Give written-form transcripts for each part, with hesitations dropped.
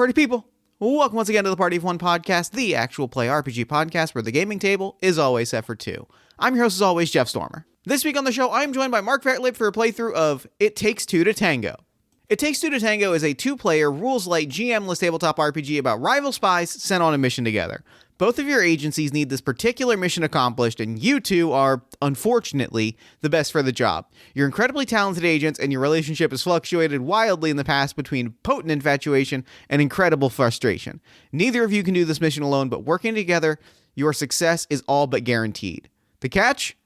Party people, welcome once again to the Party of One podcast, the actual play RPG podcast where the gaming table is always set for two. I'm your host as always, Jeff Stormer. This week on the show, I'm joined by Mark Vertlib for a playthrough of It Takes Two to Tango. It Takes Two to Tango is a two-player, rules-light, GM-less tabletop RPG about rival spies sent on a mission together. Both of your agencies need this particular mission accomplished, and you two are, unfortunately, the best for the job. You're incredibly talented agents, and your relationship has fluctuated wildly in the past between potent infatuation and incredible frustration. Neither of you can do this mission alone, but working together, your success is all but guaranteed. The catch?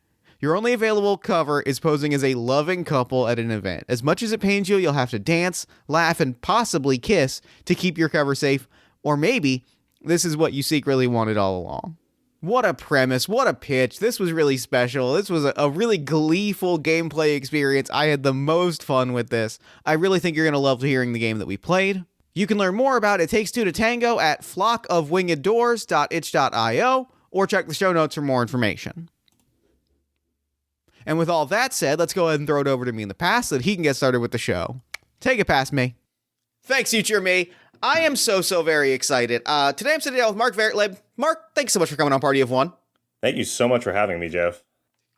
Your only available cover is posing as a loving couple at an event. As much as it pains you, you'll have to dance, laugh, and possibly kiss to keep your cover safe, or maybe this is what you secretly wanted all along. What a premise, what a pitch. This was really special. This was a really gleeful gameplay experience. I had the most fun with this. I really think you're going to love hearing the game that we played. You can learn more about It Takes Two to Tango at flockofwingeddoors.itch.io or check the show notes for more information. And with all that said, let's go ahead and throw it over to me in the past so that he can get started with the show. Take it past me. Thanks, future me. I am so very excited. Today I'm sitting down with Mark Vertlib. Mark, thanks so much for coming on Party of One. Thank you so much for having me, Jeff.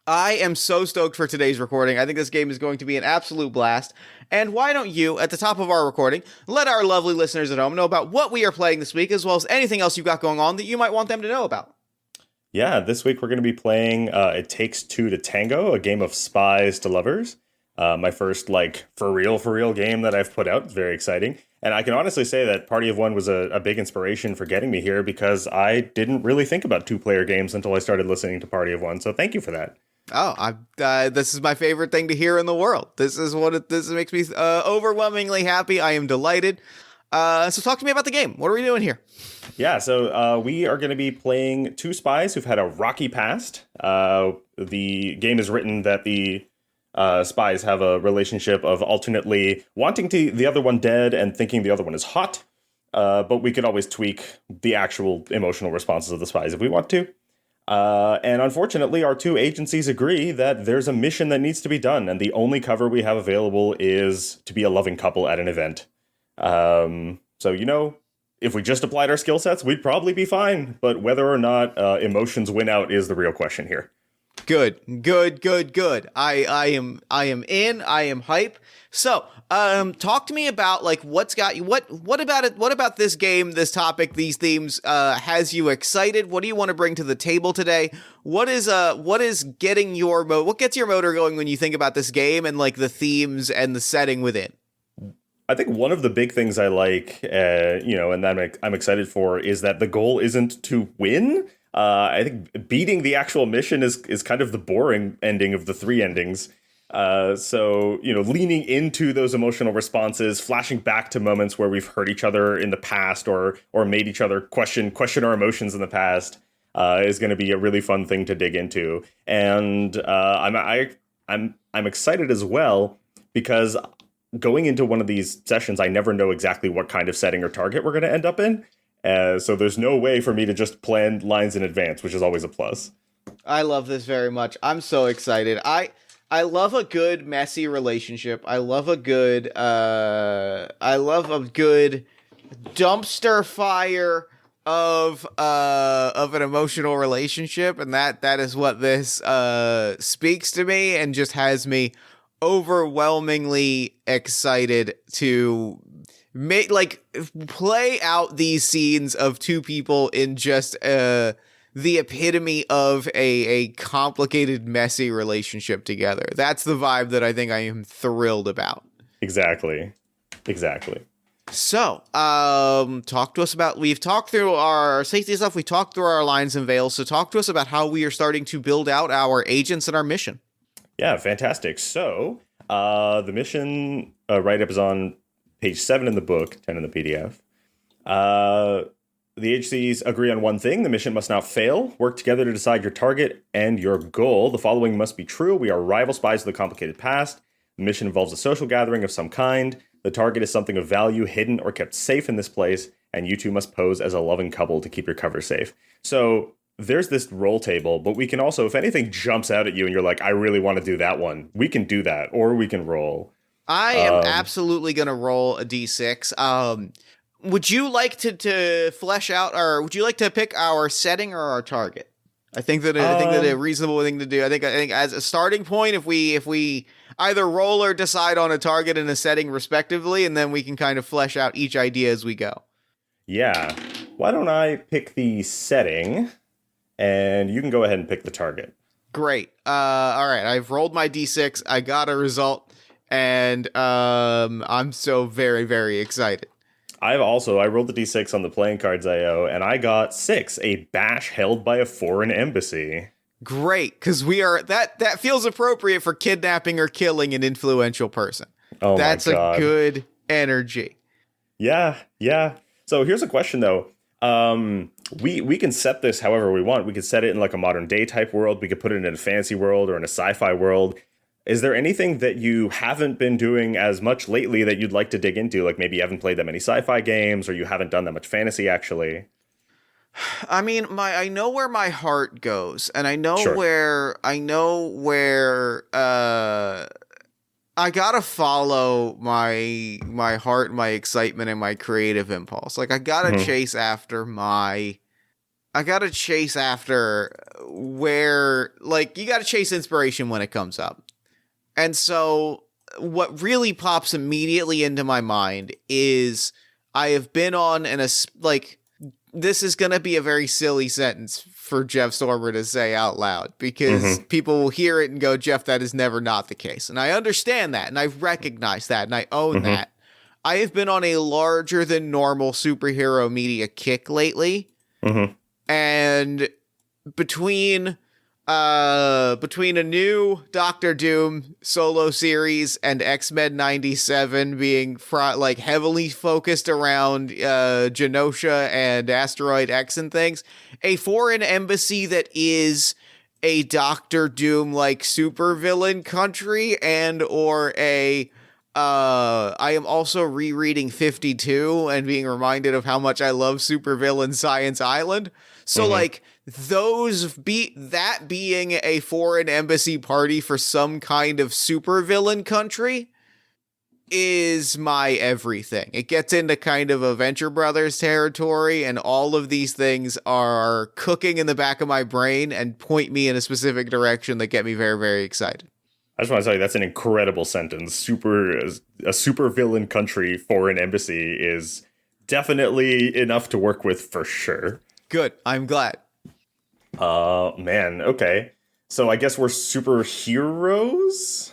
I am so stoked for today's recording. I think this game is going to be an absolute blast. And why don't you, at the top of our recording, let our lovely listeners at home know about what we are playing this week, as well as anything else you've got going on that you might want them to know about. Yeah, this week we're going to be playing It Takes Two to Tango, a game of spies to lovers. My first, for real game that I've put out. It's very exciting. And I can honestly say that Party of One was a big inspiration for getting me here because I didn't really think about two-player games until I started listening to Party of One. So thank you for that. Oh, this is my favorite thing to hear in the world. This makes me overwhelmingly happy. I am delighted. So talk to me about the game. What are we doing here? Yeah, so we are going to be playing two spies who've had a rocky past. The game is written that the spies have a relationship of alternately wanting the other one dead and thinking the other one is hot. But we could always tweak the actual emotional responses of the spies if we want to. And unfortunately, our two agencies agree that there's a mission that needs to be done. And the only cover we have available is to be a loving couple at an event. So, if we just applied our skill sets, we'd probably be fine. But whether or not emotions win out is the real question here. Good. I am in. I am hype. So, talk to me about what's got you. What about it? What about this game? This topic? These themes has you excited? What do you want to bring to the table today? What getting your what gets your motor going when you think about this game and the themes and the setting within? I think one of the big things I like, and that I'm excited for, is that the goal isn't to win. I think beating the actual mission is kind of the boring ending of the three endings. So, leaning into those emotional responses, flashing back to moments where we've hurt each other in the past or made each other question our emotions in the past, is going to be a really fun thing to dig into. And I'm excited as well because going into one of these sessions, I never know exactly what kind of setting or target we're going to end up in. So there's no way for me to just plan lines in advance, which is always a plus. I love this very much. I'm so excited. I love a good messy relationship. I love a good dumpster fire of an emotional relationship, and that is what this speaks to me and just has me overwhelmingly excited to play out these scenes of two people in just the epitome of a complicated, messy relationship together. That's the vibe that I think I am thrilled about. Exactly. So, talk to us about, we've talked through our safety stuff, we talked through our lines and veils, so talk to us about how we are starting to build out our agents and our mission. Yeah, fantastic. So, the mission write-up is on page 7 in the book, 10 in the PDF. The agencies agree on one thing. The mission must not fail. Work together to decide your target and your goal. The following must be true. We are rival spies with a complicated past. The mission involves a social gathering of some kind. The target is something of value hidden or kept safe in this place. And you two must pose as a loving couple to keep your cover safe. So there's this roll table, but we can also, if anything jumps out at you and you're like, I really want to do that one, we can do that, or we can roll. I am absolutely going to roll a d6. Would you like to flesh out, or would you like to pick our setting or our target? I think that a reasonable thing to do. I think as a starting point, if we either roll or decide on a target and a setting respectively, and then we can kind of flesh out each idea as we go. Yeah. Why don't I pick the setting, and you can go ahead and pick the target. Great. All right. I've rolled my d6. I got a result, and I'm so very, very excited. I rolled the d6 on the playing cards IO, and I got 6, a bash held by a foreign embassy. Great, because we are that feels appropriate for kidnapping or killing an influential person. Oh That's my God. A good energy. Yeah. So here's a question though. We can set this however we want. We could set it in like a modern day type world. We could put it in a fantasy world or in a sci-fi world. Is there anything that you haven't been doing as much lately that you'd like to dig into? Like maybe you haven't played that many sci-fi games, or you haven't done that much fantasy actually. I mean, I know where my heart goes, and I know Sure. where I gotta follow my heart, my excitement, and my creative impulse. Like I gotta chase after where, like, you gotta chase inspiration when it comes up. And so what really pops immediately into my mind is I have been on this is going to be a very silly sentence for Jeff Stormer to say out loud, because people will hear it and go, Jeff, that is never not the case. And I understand that, and I recognize that, and I own that. I have been on a larger than normal superhero media kick lately. And between a new Doctor Doom solo series and X-Men 97 being heavily focused around Genosha and Asteroid X and things, a foreign embassy that is a Doctor Doom like supervillain country, and or I am also rereading 52 and being reminded of how much I love supervillain Science Island. So that being a foreign embassy party for some kind of supervillain country is my everything. It gets into kind of a Venture Brothers territory, and all of these things are cooking in the back of my brain and point me in a specific direction that get me very, very excited. I just want to tell you, that's an incredible sentence. A supervillain country foreign embassy is definitely enough to work with for sure. Good. I'm glad. Man, okay. So I guess we're superheroes?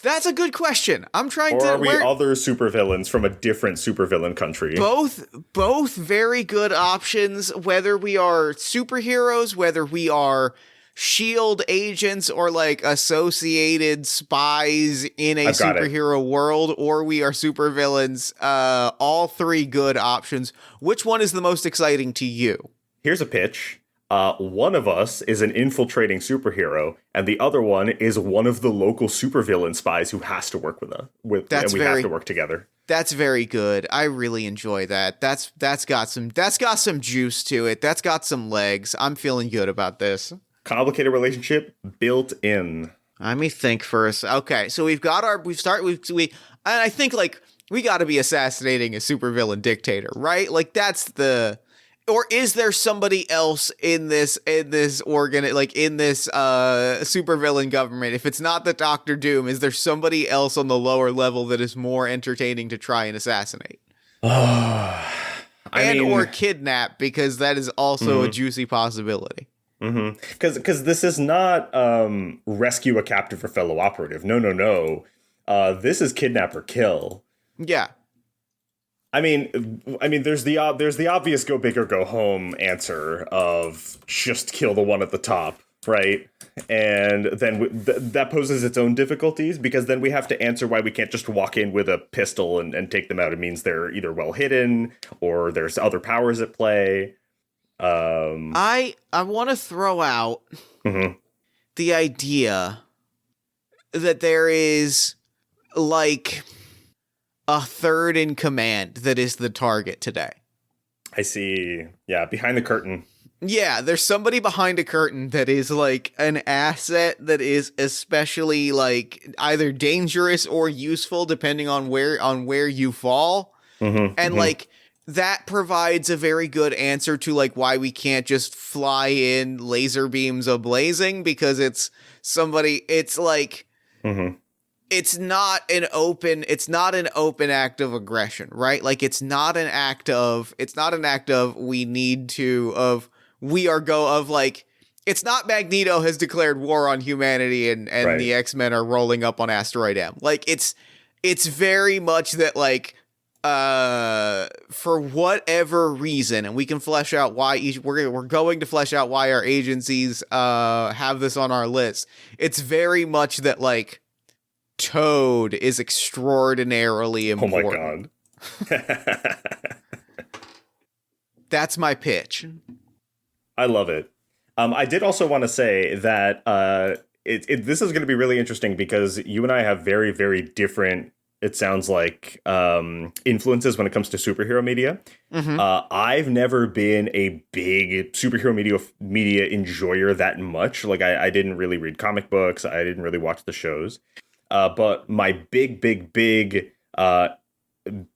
That's a good question. I'm trying to... Or are we other supervillains from a different supervillain country? Both very good options, whether we are superheroes, whether we are SHIELD agents or like associated spies in a superhero world, or we are supervillains. All three good options. Which one is the most exciting to you? Here's a pitch. One of us is an infiltrating superhero, and the other one is one of the local supervillain spies who has to work with us. And we have to work together. That's very good. I really enjoy that. That's got some juice to it. That's got some legs. I'm feeling good about this. Complicated relationship built in. Let me think first. Okay, so and I think like we got to be assassinating a supervillain dictator, right? Like that's the. Or is there somebody else in this supervillain government? If it's not the Doctor Doom, is there somebody else on the lower level that is more entertaining to try and assassinate? Or kidnap, because that is also a juicy possibility. Because this is not rescue a captive or fellow operative. No. This is kidnap or kill. Yeah. I mean, there's the obvious go big or go home answer of just kill the one at the top, right? And then that poses its own difficulties, because then we have to answer why we can't just walk in with a pistol and take them out. It means they're either well hidden or there's other powers at play. I want to throw out the idea that there is like a third in command that is the target today. I see. Yeah, behind the curtain. Yeah, there's somebody behind a curtain that is like an asset that is especially like either dangerous or useful depending on where you fall. Like that provides a very good answer to like why we can't just fly in laser beams ablazing, because it's like it's not an open act of aggression, right? Like it's not an act of it's not Magneto has declared war on humanity and Right. the X-Men are rolling up on Asteroid M. Like it's very much that like for whatever reason, and we can flesh out why we're going to flesh out why our agencies have this on our list. It's very much that like Toad is extraordinarily important. Oh my god. That's my pitch. I love it. I did also want to say that this is going to be really interesting because you and I have very, very different, it sounds like, influences when it comes to superhero media. I've never been a big superhero media enjoyer that much. Like, I didn't really read comic books. I didn't really watch the shows. But my big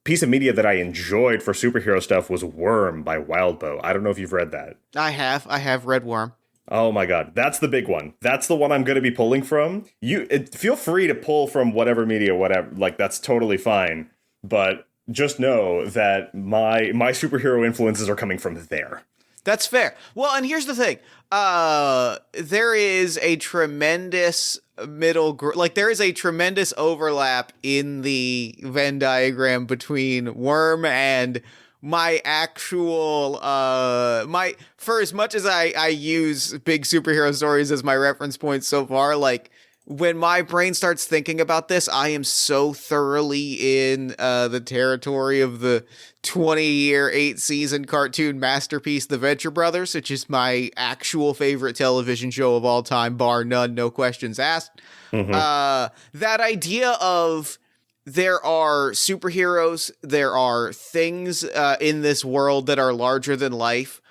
piece of media that I enjoyed for superhero stuff was Worm by Wildbow. I don't know if you've read that. I have read Worm. Oh my god, that's the big one. That's the one I'm going to be pulling from. Feel free to pull from whatever media, whatever. Like, that's totally fine. But just know that my superhero influences are coming from there. That's fair. Well, and here's the thing. There is a tremendous there is a tremendous overlap in the Venn diagram between Worm and my actual for as much as I use big superhero stories as my reference point so far, like when my brain starts thinking about this, I am so thoroughly in the territory of the 20-year, 8-season cartoon masterpiece, The Venture Brothers, which is my actual favorite television show of all time, bar none, no questions asked. That idea of there are superheroes, there are things in this world that are larger than life,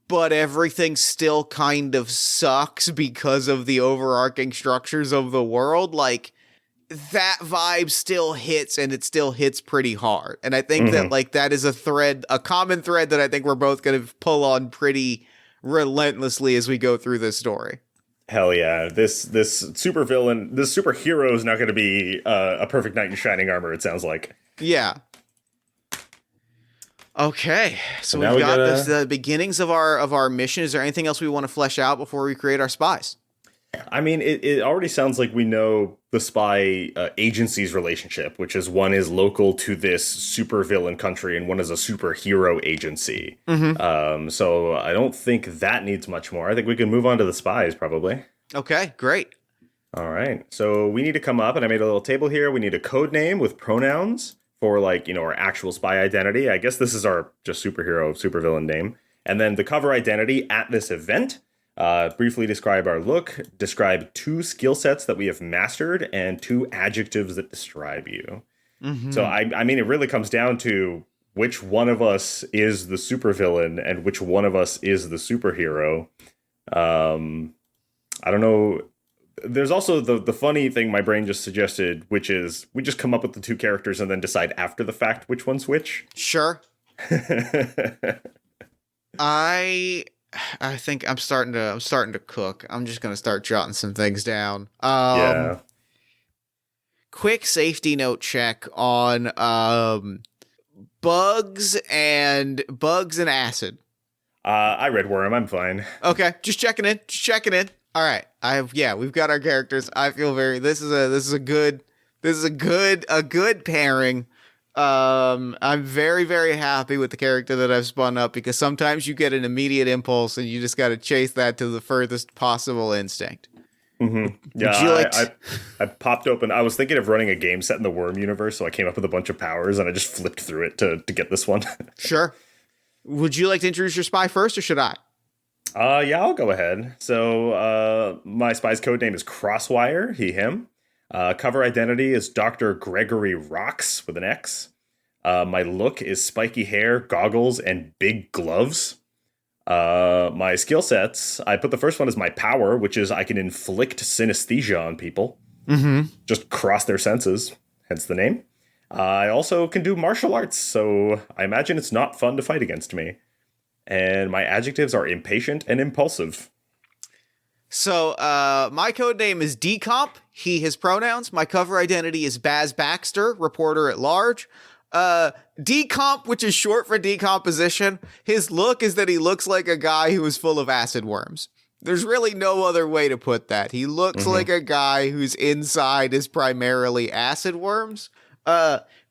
but everything still kind of sucks because of the overarching structures of the world. Like, that vibe still hits, and it still hits pretty hard. And I think that, like, that is a common thread that I think we're both going to pull on pretty relentlessly as we go through this story. Hell yeah. This superhero is not going to be a perfect knight in shining armor, it sounds like. Yeah. Okay, so we've got the beginnings of our mission. Is there anything else we want to flesh out before we create our spies? I mean, it already sounds like we know the spy agency's relationship, which is one is local to this supervillain country and one is a superhero agency. So I don't think that needs much more. I think we can move on to the spies, probably. Okay, great. All right, so we need to come up, and I made a little table here. We need a code name with pronouns for, like, you know, our actual spy identity. I guess this is our just supervillain name. And then the cover identity at this event. Briefly describe our look, describe 2 skill sets that we have mastered, and 2 adjectives that describe you. So, I mean, it really comes down to which one of us is the supervillain and which one of us is the superhero. I don't know. There's also the funny thing my brain just suggested, which is we just come up with the 2 characters and then decide after the fact which one's which. Sure. I think I'm starting to cook. I'm just going to start jotting some things down. Yeah. Quick safety note check on bugs and acid. I read Worm. I'm fine. Okay, just checking in. All right, we've got our characters. I feel this is a good pairing. I'm very, very happy with the character that I've spun up, because sometimes you get an immediate impulse and you just got to chase that to the furthest possible instinct. Yeah, I popped open. I was thinking of running a game set in the Worm universe, so I came up with a bunch of powers and I just flipped through it to get this one. Sure. Would you like to introduce your spy first, or should I? Yeah, I'll go ahead. So, my spy's code name is Crosswire, he, him. Cover identity is Dr. Gregory Rocks with an X. My look is spiky hair, goggles, and big gloves. My skill sets, I put the first one as my power, which is I can inflict synesthesia on people. Just cross their senses, hence the name. I also can do martial arts, so I imagine it's not fun to fight against me. And my adjectives are impatient and impulsive. So, my code name is Decomp, he, his pronouns. My cover identity is Baz Baxter, reporter at large. Decomp, which is short for decomposition, his look is that he looks like a guy who is full of acid worms. There's really no other way to put that. He looks like a guy whose inside is primarily acid worms.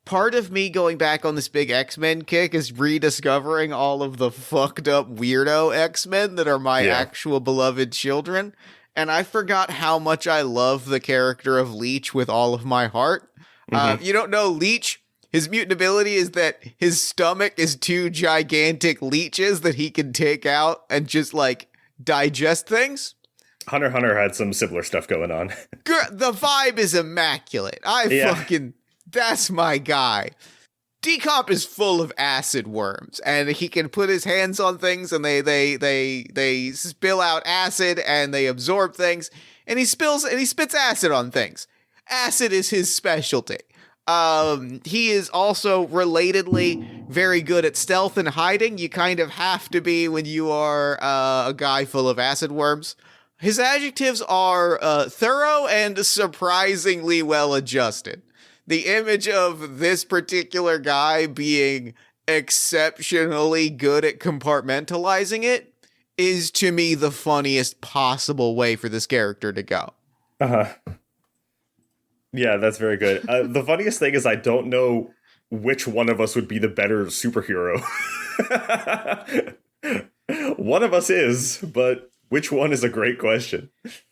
Part of me going back on this big X-Men kick is rediscovering all of the fucked up weirdo X-Men that are my actual beloved children. And I forgot how much I love the character of Leech with all of my heart. You don't know Leech? His mutant ability is that his stomach is two gigantic leeches that he can take out and just, like, digest things. Hunter x Hunter had some similar stuff going on. The vibe is immaculate. That's my guy. Decomp is full of acid worms, and he can put his hands on things, and they spill out acid, and they absorb things, and he spits acid on things. Acid is his specialty. He is also relatedly very good at stealth and hiding. You kind of have to be when you are a guy full of acid worms. His adjectives are thorough and surprisingly well adjusted. The image of this particular guy being exceptionally good at compartmentalizing it is, to me, the funniest possible way for this character to go. Yeah, that's very good. The funniest thing is I don't know which one of us would be the better superhero. One of us is, but which one is a great question.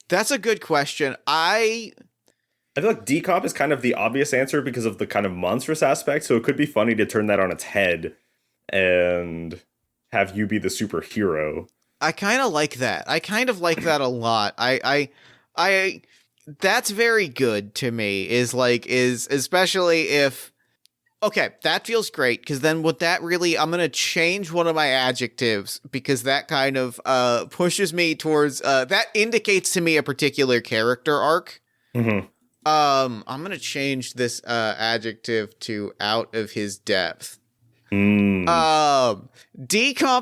That's a good question. I feel like decomp is kind of the obvious answer because of the kind of monstrous aspect, so it could be funny to turn that on its head and have you be the superhero. I kind of like that. I kind of like that a lot. I that's very good to me, is especially if, okay, that feels great, because then with that really, I'm going to change one of my adjectives, because that kind of pushes me towards, that indicates to me a particular character arc. I'm going to change this adjective to out of his depth. Decomp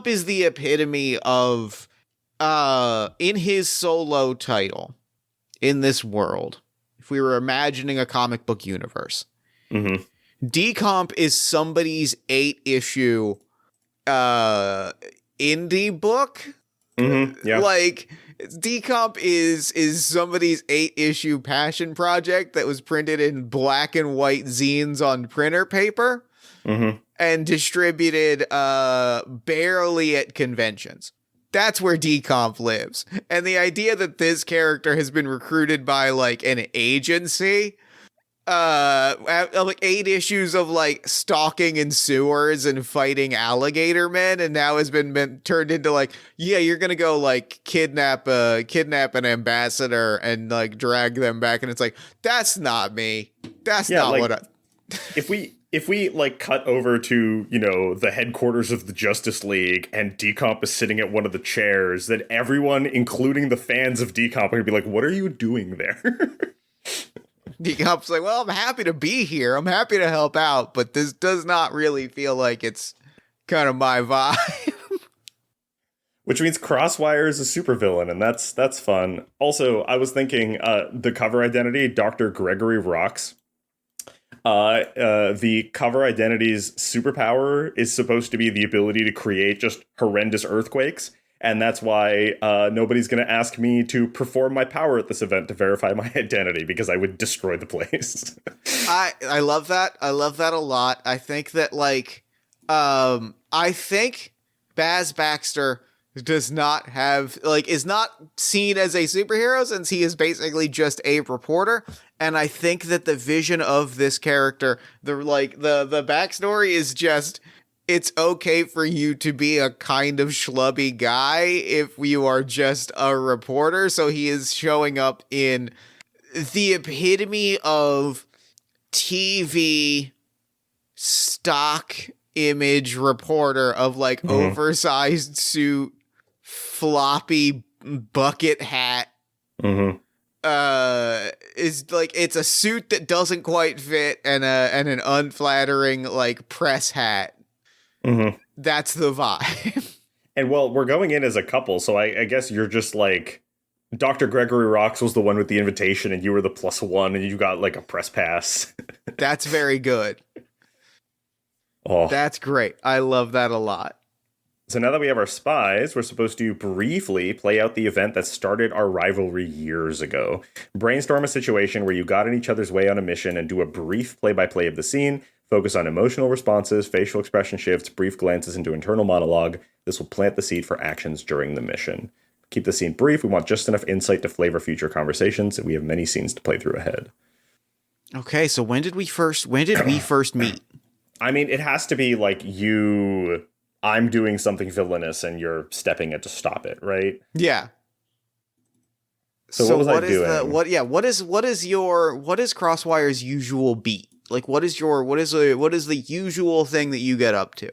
is the epitome of, in his solo title, in this world, if we were imagining a comic book universe, Decomp is somebody's 8-issue indie book. Like, Decomp is somebody's 8-issue passion project that was printed in black and white zines on printer paper and distributed barely at conventions. That's where Decomp lives. And the idea that this character has been recruited by, like, an agency, like 8 issues of, like, stalking in sewers and fighting alligator men, and now has been turned into, like, yeah, you're gonna go, like, kidnap an ambassador and, like, drag them back, and it's like, that's not me. That's not, like, what I... If we like cut over to, you know, the headquarters of the Justice League and Decomp is sitting at one of the chairs, then everyone, including the fans of Decomp, are gonna be like, what are you doing there? Decomp's like, well, I'm happy to be here. I'm happy to help out, but this does not really feel like it's kind of my vibe. Which means Crosswire is a supervillain, and that's fun. Also, I was thinking the cover identity, Dr. Gregory Rocks. The cover identity's superpower is supposed to be the ability to create just horrendous earthquakes, and that's why nobody's going to ask me to perform my power at this event to verify my identity, because I would destroy the place. I love that. I love that a lot. I think that, like, I think Baz Baxter does not have, like, is not seen as a superhero since he is basically just a reporter. And I think that the vision of this character, the backstory is just, it's okay for you to be a kind of schlubby guy if you are just a reporter. So he is showing up in the epitome of TV stock image reporter of, like, oversized suit, floppy bucket hat, is like it's a suit that doesn't quite fit and an unflattering like press hat. Mm-hmm. That's the vibe. And well, we're going in as a couple, so I guess you're just like Dr. Gregory Rocks was the one with the invitation, and you were the +1, and you got like a press pass. That's very good. Oh, That's great. I love that a lot. so now that we have our spies, we're supposed to briefly play out the event that started our rivalry years ago. Brainstorm a situation where you got in each other's way on a mission and do a brief play-by-play of the scene. Focus on emotional responses, facial expression shifts, brief glances into internal monologue. This will plant the seed for actions during the mission. Keep the scene brief. We want just enough insight to flavor future conversations, and we have many scenes to play through ahead. Okay, so when did we first meet? I mean, it has to be like I'm doing something villainous and you're stepping in to stop it, right? Yeah. So what was I doing? What is Crosswire's usual beat? Like what is the usual thing that you get up to?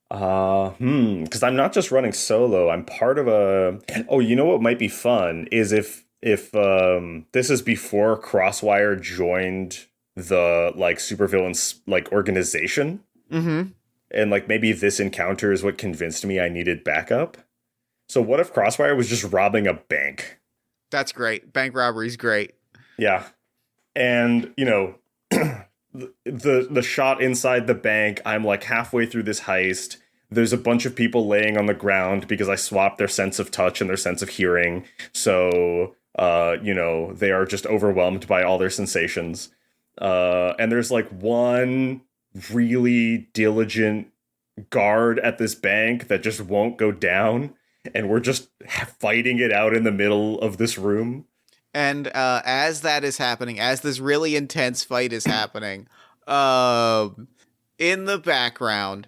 Because I'm not just running solo. I'm part of a. Oh, you know what might be fun is if this is before Crosswire joined the like supervillains like organization. Mm-hmm. And like maybe this encounter is what convinced me I needed backup. So what if Crosswire was just robbing a bank? That's great. Bank robbery's great. Yeah. And, you know, the shot inside the bank, I'm like halfway through this heist. There's a bunch of people laying on the ground because I swapped their sense of touch and their sense of hearing. So, you know, they are just overwhelmed by all their sensations. And there's like one really diligent guard at this bank that just won't go down, and we're just fighting it out in the middle of this room. And as that is happening, as this really intense fight is happening, in the background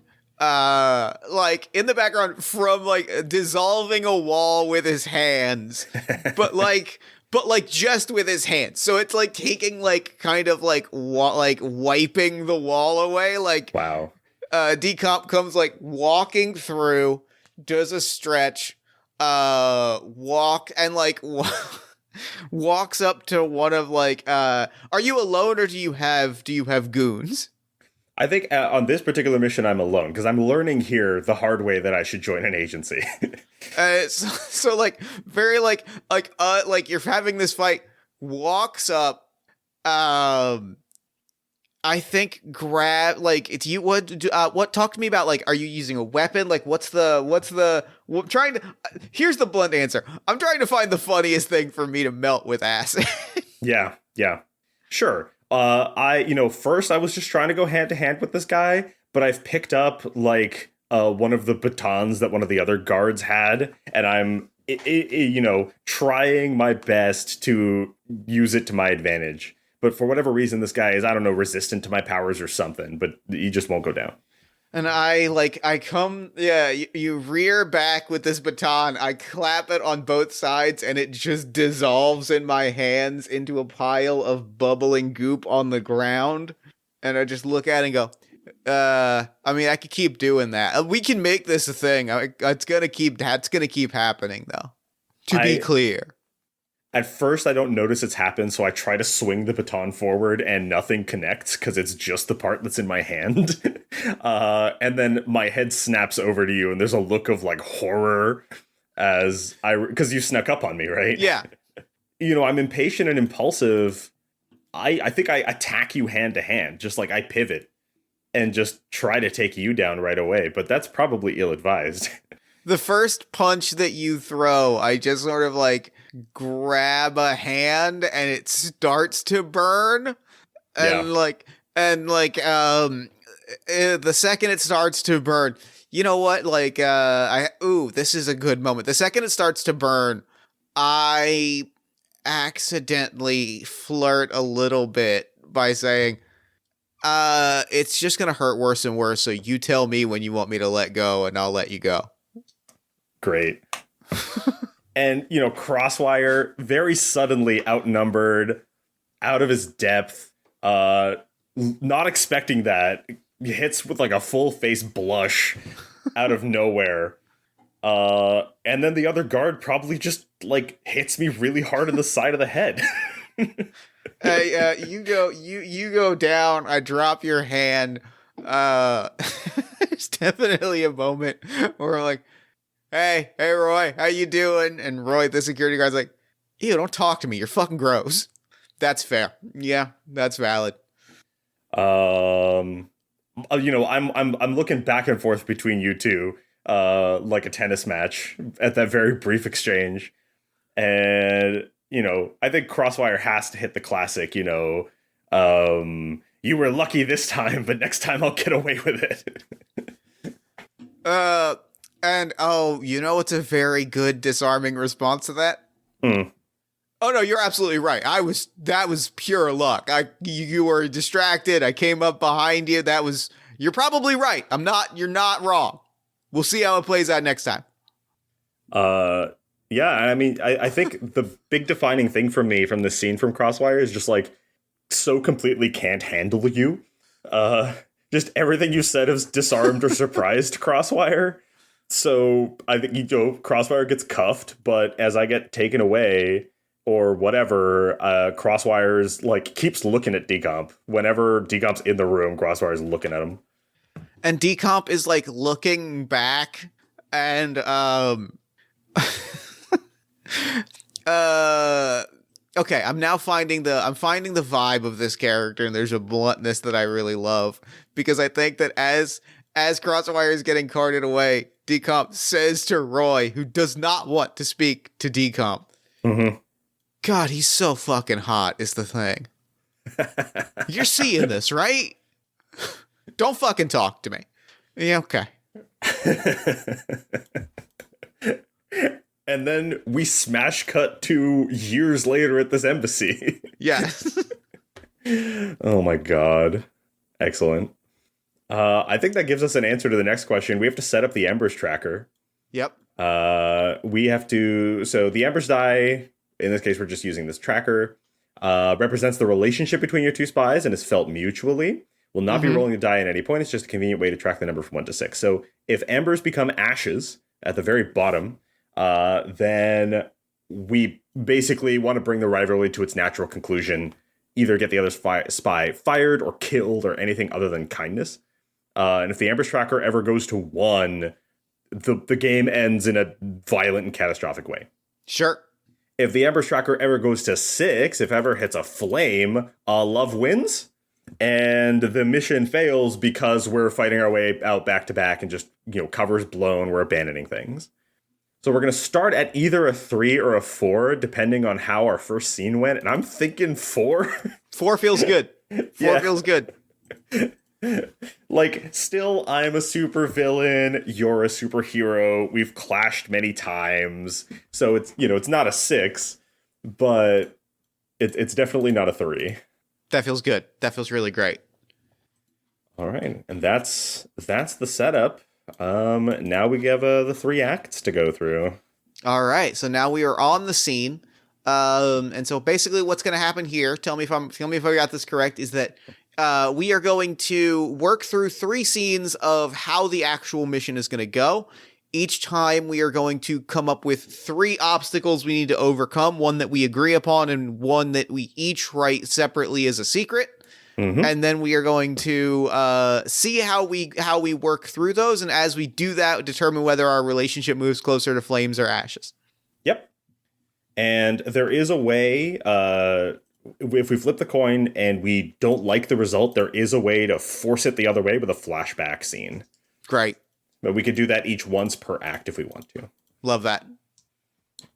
from like dissolving a wall with his hands, but just with his hands. So it's like taking like kind of like wiping the wall away. Like wow. Decomp comes like walking through, does a stretch, walks up to one of like are you alone or do you have goons? I think on this particular mission I'm alone because I'm learning here the hard way that I should join an agency. So like very like you're having this fight, walks up, I think grab like it's you what talk to me about like are you using a weapon, like what's the trying to here's the blunt answer. I'm trying to find the funniest thing for me to melt with acid. Yeah sure. First I was just trying to go hand to hand with this guy, but I've picked up like one of the batons that one of the other guards had, and I'm trying my best to use it to my advantage. But for whatever reason, this guy is, I don't know, resistant to my powers or something, but he just won't go down. And you rear back with this baton, I clap it on both sides, and it just dissolves in my hands into a pile of bubbling goop on the ground. And I just look at it and go, I mean, I could keep doing that. We can make this a thing. That's gonna keep happening, though. To be clear. At first, I don't notice it's happened, so I try to swing the baton forward, and nothing connects because it's just the part that's in my hand. And then my head snaps over to you, and there's a look of like horror because you snuck up on me, right? Yeah. I'm impatient and impulsive. I think I attack you hand to hand, just like I pivot and just try to take you down right away. But that's probably ill-advised. The first punch that you throw, I just sort of like grab a hand and it starts to burn. And the second it starts to burn, you know what? Like, this is a good moment. The second it starts to burn, I accidentally flirt a little bit by saying, it's just going to hurt worse and worse. So you tell me when you want me to let go and I'll let you go. Great. And, Crosswire, very suddenly outnumbered, out of his depth, not expecting that, hits with like a full face blush out of nowhere. And then the other guard probably just like hits me really hard in the side of the head. You go down. I drop your hand. There's definitely a moment where we're like, hey, Roy, how you doing? And Roy, the security guard's like, ew, don't talk to me. You're fucking gross. That's fair. Yeah, that's valid. I'm looking back and forth between you two, like a tennis match at that very brief exchange. And, I think Crosswire has to hit the classic, you were lucky this time, but next time I'll get away with it. It's a very good disarming response to that? Oh no, you're absolutely right. That was pure luck. You were distracted. I came up behind you. You're probably right. You're not wrong. We'll see how it plays out next time. Yeah, I mean, I think the big defining thing for me from this scene from Crosswire is just like, so completely can't handle you. Just everything you said has disarmed or surprised Crosswire. So I think, Crosswire gets cuffed, but as I get taken away or whatever, Crosswire's like keeps looking at Decomp. Whenever Decomp's in the room, Crosswire's looking at him. And Decomp is like looking back and okay, I'm finding the vibe of this character, and there's a bluntness that I really love, because I think that as Crosswire is getting carted away, Decomp says to Roy, who does not want to speak to Decomp, God, he's so fucking hot is the thing. You're seeing this, right? Don't fucking talk to me. Yeah, okay. And then we smash cut to years later at this embassy. Yes. Oh my god. Excellent. I think that gives us an answer to the next question. We have to set up the Embers tracker. Yep. We have to... So the Embers die, in this case we're just using this tracker, represents the relationship between your two spies and is felt mutually. Will not be rolling the die at any point. It's just a convenient way to track the number from 1 to 6. So if Embers become ashes at the very bottom, then we basically want to bring the rivalry to its natural conclusion, either get the other spy fired or killed or anything other than kindness. And if the Embers tracker ever goes to 1, the game ends in a violent and catastrophic way. Sure. If the Embers tracker ever goes to 6, if ever hits a flame, love wins. And the mission fails because we're fighting our way out back to back and just, cover's blown, we're abandoning things. So we're going to start at either a 3 or a 4, depending on how our first scene went. And I'm thinking 4. 4 feels good. 4 feels good. Like, still, I'm a super villain. You're a superhero. We've clashed many times. So it's, it's not a 6, but it's definitely not a 3. That feels good. That feels really great. All right. And that's the setup. Now we have the 3 acts to go through. All right. So now we are on the scene. And so basically what's going to happen here, tell me if I got this correct, is that we are going to work through 3 scenes of how the actual mission is going to go. Each time we are going to come up with 3 obstacles we need to overcome, one that we agree upon and one that we each write separately as a secret. And then we are going to see how we work through those, and as we do that, determine whether our relationship moves closer to flames or ashes. Yep. And there is a way, if we flip the coin and we don't like the result, there is a way to force it the other way with a flashback scene. Great. But we could do that each once per act if we want to. Love that.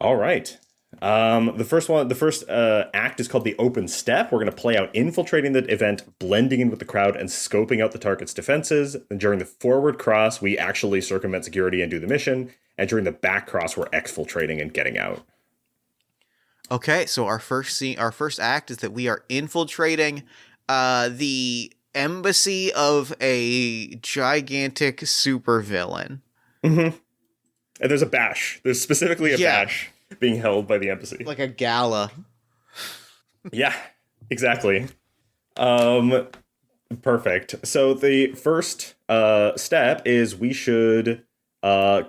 All right. The first act is called the Open Step. We're going to play out infiltrating the event, blending in with the crowd, and scoping out the target's defenses. And during the forward cross, we actually circumvent security and do the mission. And during the back cross, we're exfiltrating and getting out. Okay, so our first act is that we are infiltrating the embassy of a gigantic supervillain. And there's a bash. There's specifically a bash being held by the embassy. Like a gala. Yeah, exactly. Perfect. So the first step is we should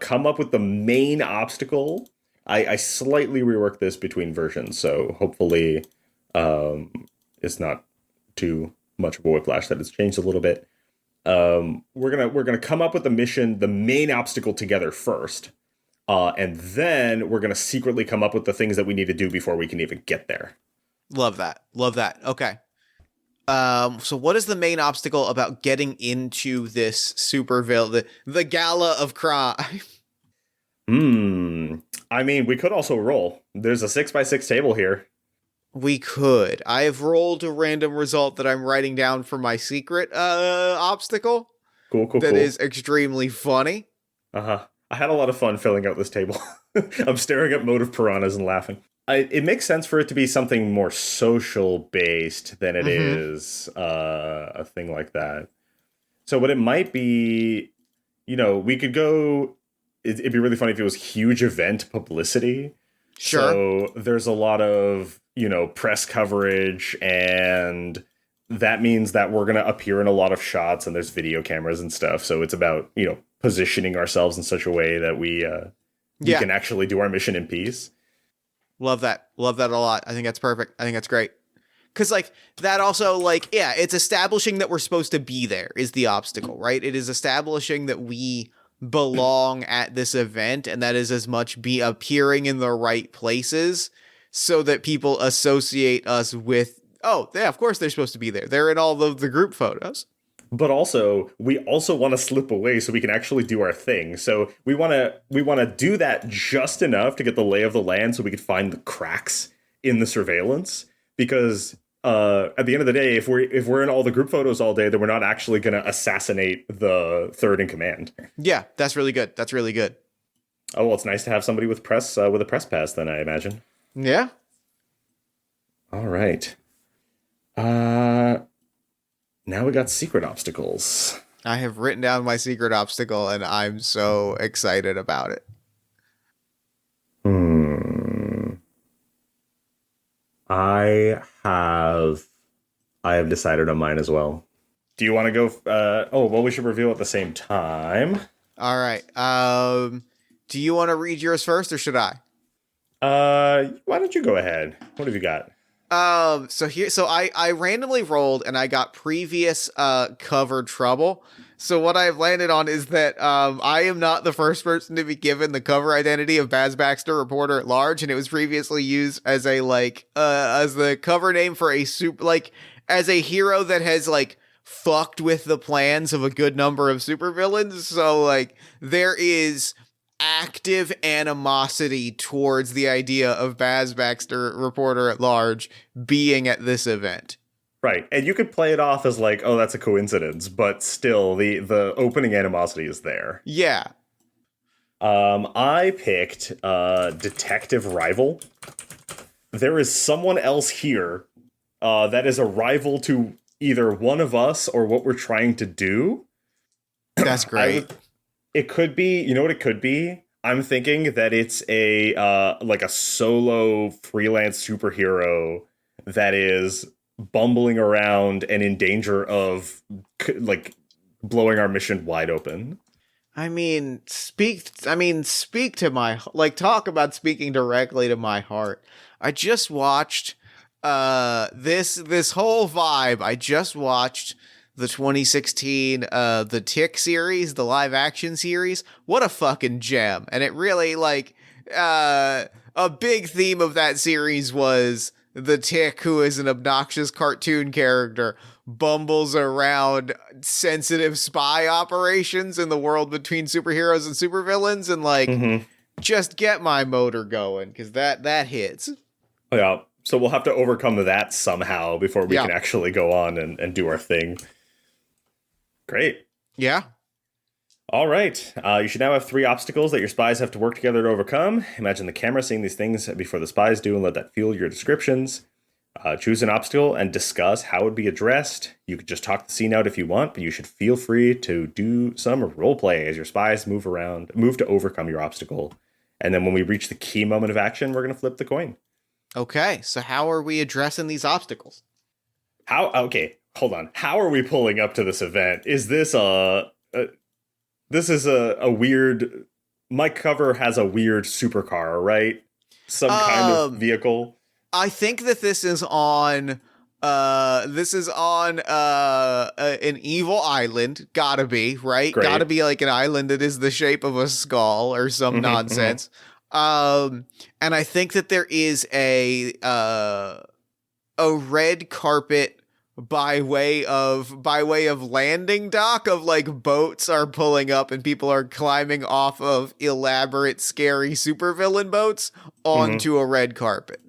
come up with the main obstacle. I slightly reworked this between versions, so hopefully it's not too much of a whiplash that it's changed a little bit. We're gonna come up with the mission, the main obstacle together first, and then we're gonna secretly come up with the things that we need to do before we can even get there. Love that. Love that. Okay. So what is the main obstacle about getting into this the gala of crime? I mean, we could also roll. There's a 6x6 table here. We could. I have rolled a random result that I'm writing down for my secret obstacle. Cool. That is extremely funny. I had a lot of fun filling out this table. I'm staring at motive piranhas and laughing. It makes sense for it to be something more social based than it is a thing like that. So what it might be, we could go. It'd be really funny if it was huge event publicity. Sure. So there's a lot of press coverage, and that means that we're gonna appear in a lot of shots, and there's video cameras and stuff. So it's about positioning ourselves in such a way that we can actually do our mission in peace. Love that. Love that a lot. I think that's perfect. I think that's great. Because, that also, it's establishing that we're supposed to be there is the obstacle, right? It is establishing that we belong at this event, and that is as much be appearing in the right places so that people associate us with, oh, yeah, of course they're supposed to be there. They're in all of the group photos. But also, we also want to slip away so we can actually do our thing. So we want to do that just enough to get the lay of the land so we can find the cracks in the surveillance. Because at the end of the day, if we're in all the group photos all day, then we're not actually going to assassinate the third in command. Yeah, that's really good. That's really good. Oh, well, it's nice to have somebody with a press pass then, I imagine. Yeah. All right. Now we got secret obstacles. I have written down my secret obstacle, and I'm so excited about it. I have decided on mine as well. Do you want to go? We should reveal at the same time. All right. Do you want to read yours first, or should I? Why don't you go ahead? What have you got? So I randomly rolled and I got previous covered trouble. So what I've landed on is that I am not the first person to be given the cover identity of Baz Baxter, reporter at large, and it was previously used as a as the cover name for a as a hero that has fucked with the plans of a good number of supervillains. So there is active animosity towards the idea of Baz Baxter, reporter at large, being at this event. Right, and you could play it off as oh, that's a coincidence, but still, the opening animosity is there. Yeah. I picked Detective Rival. There is someone else here that is a rival to either one of us or what we're trying to do. That's great. It could be, you know what it could be? I'm thinking that it's a solo freelance superhero that is bumbling around and in danger of blowing our mission wide open. Speak to my, talk about speaking directly to my heart. I just watched this whole vibe. I just watched the 2016 The Tick series, the live action series. What a fucking gem. And it really a big theme of that series was the Tick, who is an obnoxious cartoon character, bumbles around sensitive spy operations in the world between superheroes and supervillains, and just get my motor going, because that hits. Oh, yeah. So we'll have to overcome that somehow before we can actually go on and do our thing. Great. Yeah. All right. You should now have 3 obstacles that your spies have to work together to overcome. Imagine the camera seeing these things before the spies do, and let that fuel your descriptions. Choose an obstacle and discuss how it would be addressed. You could just talk the scene out if you want, but you should feel free to do some role play as your spies move to overcome your obstacle. And then when we reach the key moment of action, we're going to flip the coin. Okay, so how are we addressing these obstacles? Okay, hold on. How are we pulling up to this event? Is this this is a weird my cover has a weird supercar, right? Some kind of Um, vehicle. I think that this is on an evil island. Gotta be, right? Gotta Great. be like an island that is the shape of a skull or some Hmm, hmm. nonsense. And I think that there is a red carpet by way of landing dock of like boats are pulling up and people are climbing off of elaborate scary supervillain boats Hmm. onto a red carpet.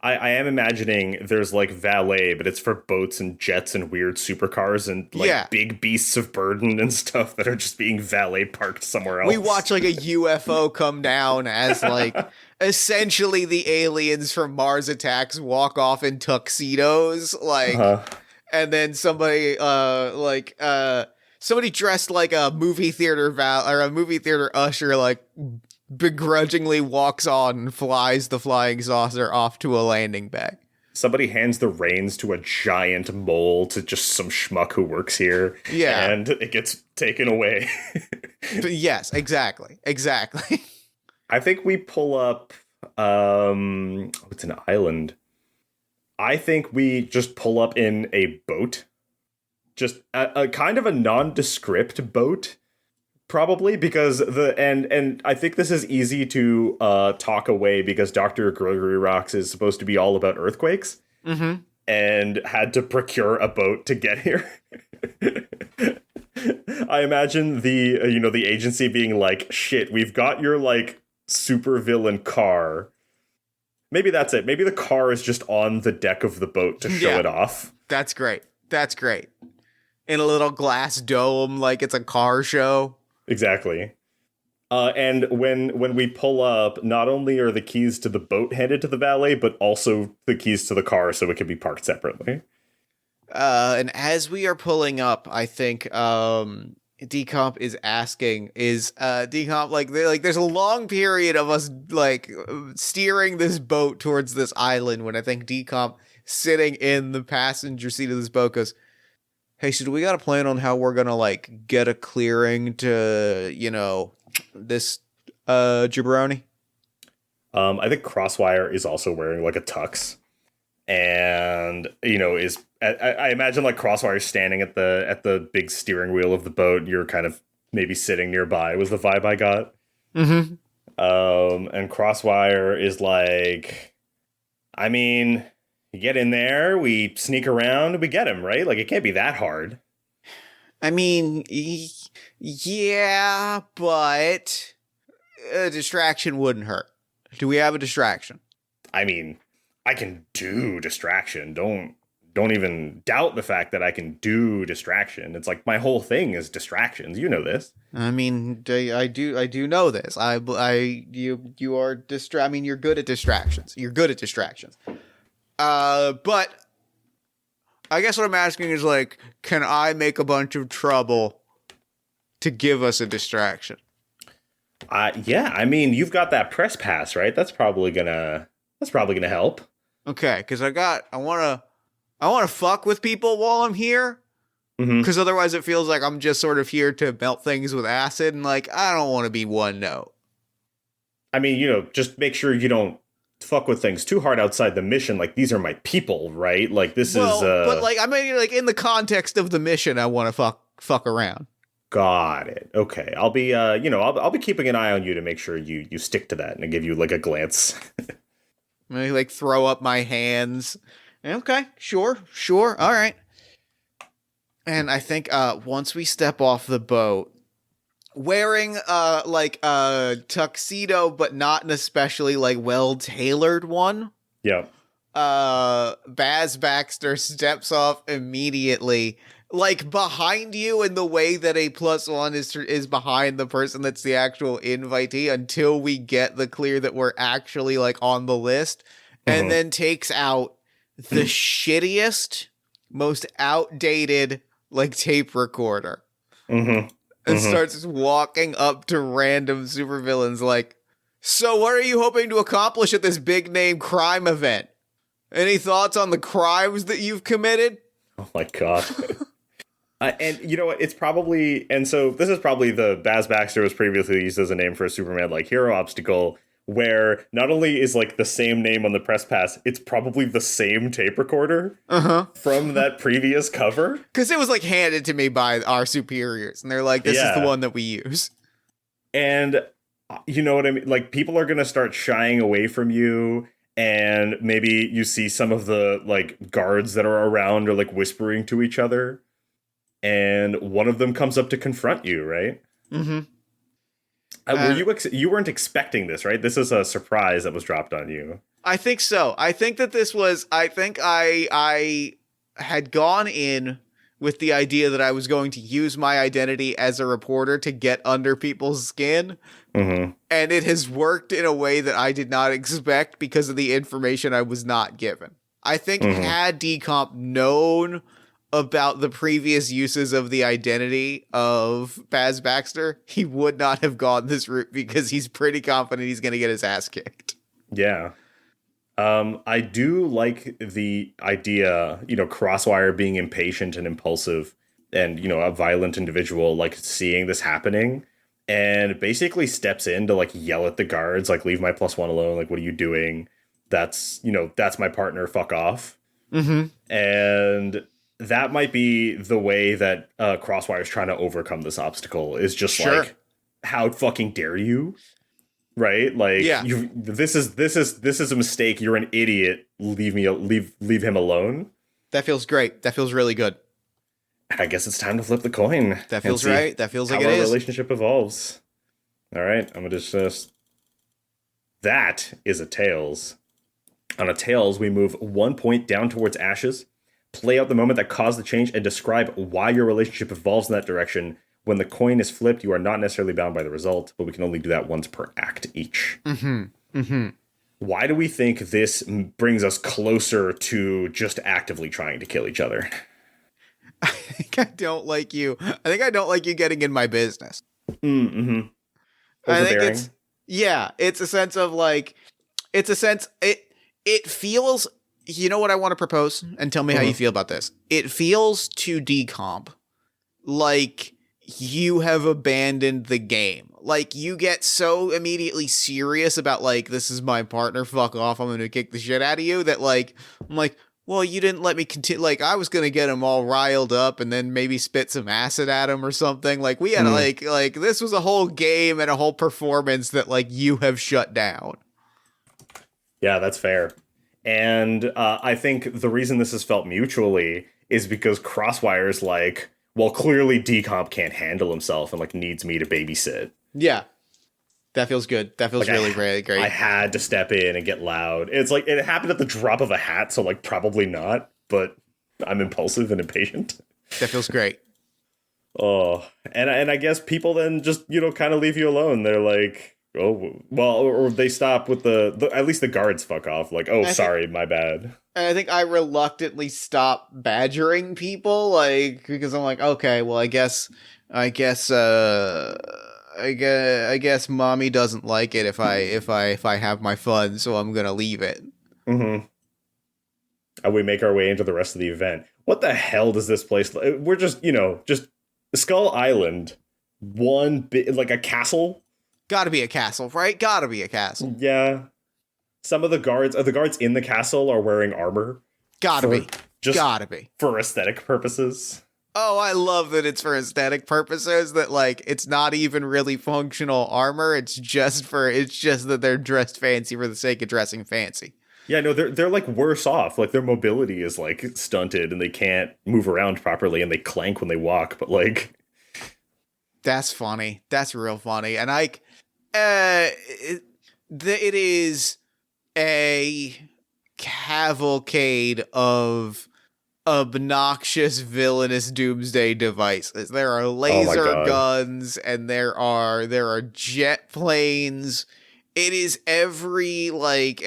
I am imagining there's like valet, but it's for boats and jets and weird supercars and Yeah. like big beasts of burden and stuff that are just being valet parked somewhere We else. watch like a UFO come down as like essentially the aliens from Mars Attacks walk off in tuxedos, like, Uh-huh. and then somebody dressed like a movie theater or a movie theater usher like begrudgingly walks on and flies the flying saucer off to a landing bay. Somebody hands the reins to a giant mole to just some schmuck who works here, Yeah. and it gets taken away. But yes, exactly. I think we pull up. It's an island. I think we just pull up in a boat, just a kind of a nondescript boat, probably because and I think this is easy to talk away because Dr. Gregory Rocks is supposed to be all about earthquakes Mm-hmm. and had to procure a boat to get here. I imagine the agency being like, shit, we've got your like super villain car. Maybe that's it. Maybe the car is just on the deck of the boat to show Yeah. it off. That's great. That's great. In a little glass dome, like it's a car show. Exactly. And when we pull up, not only are the keys to the boat handed to the valet, but also the keys to the car so it can be parked separately. And as we are pulling up, I think Decomp is asking, is Decomp like there's a long period of us like steering this boat towards this island when I think Decomp sitting in the passenger seat of this boat goes, hey, so do we got a plan on how we're gonna like get a clearing to, this jabroni? I think Crosswire is also wearing like a tux, and is I imagine like Crosswire standing at the big steering wheel of the boat. You're kind of maybe sitting nearby. Was the vibe I got. Mm-hmm. And Crosswire is like, I mean, you get in there, we sneak around, we get him, right? Like it can't be that hard. I mean, yeah, but a distraction wouldn't hurt. Do we have a distraction? I mean, I can do distraction. Don't even doubt the fact that I can do distraction. It's like my whole thing is distractions. You know this. I mean, I do know this. You are I mean, you're good at distractions. You're good at distractions. But I guess what I'm asking is like, can I make a bunch of trouble to give us a distraction? Yeah. I mean, you've got that press pass, right? That's probably gonna help. Okay, because I wanna fuck with people while I'm here. Mm-hmm. Because otherwise it feels like I'm just sort of here to melt things with acid, and like I don't want to be one note. I mean, just make sure you don't fuck with things too hard outside the mission. Like these are my people, right? Like this is. But like I mean, like in the context of the mission, I want to fuck around. Got it. Okay, I'll be I'll be keeping an eye on you to make sure you stick to that and I give you like a glance. I like throw up my hands. Okay, sure, all right. And I think once we step off the boat, wearing like a tuxedo, but not an especially like well tailored one, Yeah. Baz Baxter steps off immediately, like behind you in the way that a +1 is behind the person that's the actual invitee until we get the clear that we're actually like on the list, and then takes out the shittiest, most outdated like tape recorder Mm-hmm. and starts walking up to random supervillains like, so what are you hoping to accomplish at this big name crime event? Any thoughts on the crimes that you've committed? Oh my god. And you know what? It's probably, and so this is probably the Baz Baxter was previously used as a name for a Superman like hero obstacle, where not only is like the same name on the press pass, it's probably the same tape recorder from that previous cover. Because it was like handed to me by our superiors, and they're like, "This is the one that we use." And you know what I mean? Like, people are gonna start shying away from you. And maybe you see some of the like guards that are around are like whispering to each other. And one of them comes up to confront you, right? Mm-hmm. You weren't expecting this, right? This is a surprise that was dropped on you. I think so. I think that this was. I think I had gone in with the idea that I was going to use my identity as a reporter to get under people's skin, and it has worked in a way that I did not expect because of the information I was not given. I think had Decomp known about the previous uses of the identity of Baz Baxter, he would not have gone this route because he's pretty confident he's going to get his ass kicked. Yeah. I do like the idea, Crosswire being impatient and impulsive and, a violent individual, like seeing this happening and basically steps in to like yell at the guards, like, leave my +1 alone. Like, what are you doing? That's my partner. Fuck off. And that might be the way that Crosswire is trying to overcome this obstacle, is just like, how fucking dare you? Right? Like, this is a mistake. You're an idiot. Leave him alone. That feels great. That feels really good. I guess it's time to flip the coin. That feels right. That feels like it is. How our relationship evolves. All right. I'm going to just... That is a tails. On a tails, we move 1 point down towards ashes, play out the moment that caused the change, and describe why your relationship evolves in that direction. When the coin is flipped, you are not necessarily bound by the result, but we can only do that once per act each. Why do we think this brings us closer to just actively trying to kill each other? I think I don't like you. I think I don't like you getting in my business. I think it's a sense of like, it feels, you know what I want to propose? And tell me how you feel about this. It feels to Decomp like you have abandoned the game. Like, you get so immediately serious about like, this is my partner, fuck off, I'm gonna kick the shit out of you, that like, I'm like, well, you didn't let me continue. Like, I was gonna get him all riled up and then maybe spit some acid at him or something. Like, we had like this was a whole game and a whole performance that like you have shut down. Yeah, that's fair. And I think the reason this is felt mutually is because Crosswire's like, well, clearly Decomp can't handle himself and like needs me to babysit. Yeah. That feels good. That feels like really great. I had to step in and get loud. It's like, it happened at the drop of a hat, so like probably not, but I'm impulsive and impatient. That feels great. Oh, and I guess people then just, kind of leave you alone. They're like, oh, well, or they stop with the at least the guards fuck off. Like, oh, sorry, my bad. And I think I reluctantly stop badgering people, like, because I'm like, okay, well, I guess mommy doesn't like it if I have my fun, so I'm gonna leave it. And we make our way into the rest of the event. What the hell does this place? We're just Skull Island, one bit like a castle. Gotta be a castle, right? Gotta be a castle. Yeah. Some of the guards in the castle are wearing armor. Gotta be for aesthetic purposes. Oh, I love that it's for aesthetic purposes, that like it's not even really functional armor. It's just that they're dressed fancy for the sake of dressing fancy. Yeah, no, they're like worse off. Like, their mobility is like stunted and they can't move around properly and they clank when they walk, but like, that's funny. That's real funny. And it is a cavalcade of obnoxious, villainous doomsday devices. There are laser guns and there are jet planes. It is every like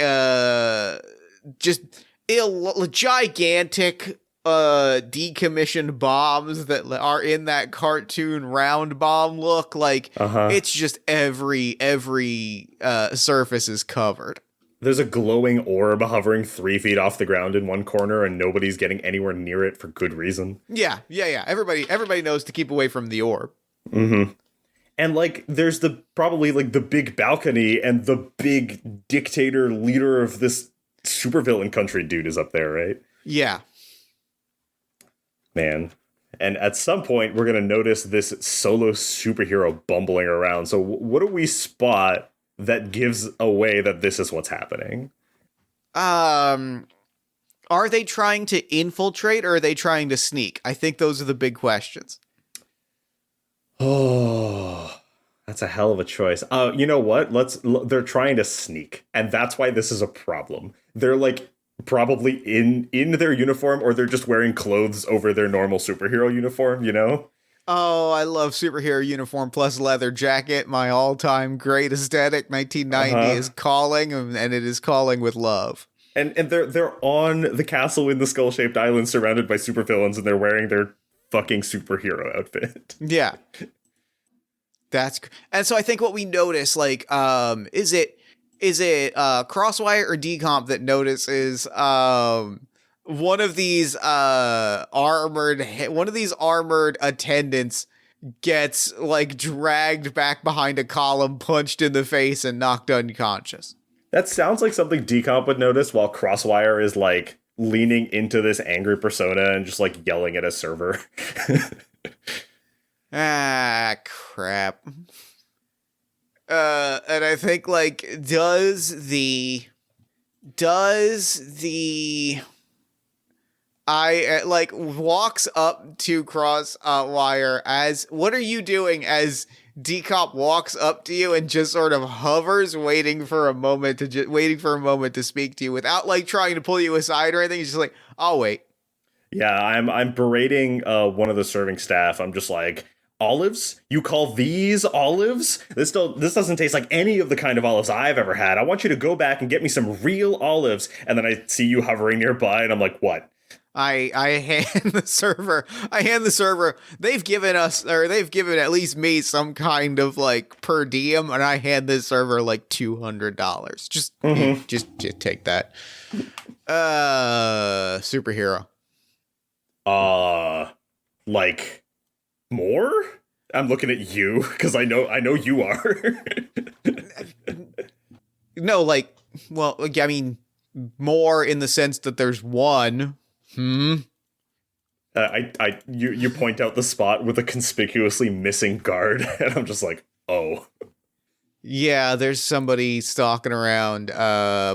just gigantic decommissioned bombs that are in that cartoon round bomb look. Like, it's just every surface is covered. There's a glowing orb hovering 3 feet off the ground in one corner, and nobody's getting anywhere near it for good reason. Yeah. Everybody knows to keep away from the orb. Mm-hmm. And, like, there's probably, like, the big balcony, and the big dictator leader of this supervillain country dude is up there, right? Yeah. Man. And at some point, we're going to notice this solo superhero bumbling around. So what do we spot that gives away that this is what's happening? Are they trying to infiltrate or are they trying to sneak? I think those are the big questions. Oh, that's a hell of a choice. You know what? They're trying to sneak. And that's why this is a problem. They're like probably in their uniform, or they're just wearing clothes over their normal superhero uniform, you know? Oh, I love superhero uniform plus leather jacket. My all-time great aesthetic. 1990 is calling, and it is calling with love. And they're on the castle in the skull-shaped island surrounded by supervillains, and they're wearing their fucking superhero outfit. Yeah. And so I think what we notice, like, is it Crosswire or Decomp that notices one of these armored attendants gets like dragged back behind a column, punched in the face, and knocked unconscious. That sounds like something Decomp would notice, while Crosswire is like leaning into this angry persona and just like yelling at a server. Ah, crap. And I think like does the walks up to Crosswire as, what are you doing, as Decomp walks up to you and just sort of hovers, waiting for a moment to speak to you without like trying to pull you aside or anything. He's just like, I'll wait. Yeah, I'm berating one of the serving staff. I'm just like, olives? You call these olives? This doesn't taste like any of the kind of olives I've ever had. I want you to go back and get me some real olives. And then I see you hovering nearby, and I'm like, what? I hand the server. They've given at least me some kind of like per diem, and I hand this server like $200. Just take that. Superhero. Like more? I'm looking at you because I know you are. No, like, well, I mean, more in the sense that there's one. You point out the spot with a conspicuously missing guard, and I'm just like, oh. Yeah, there's somebody stalking around,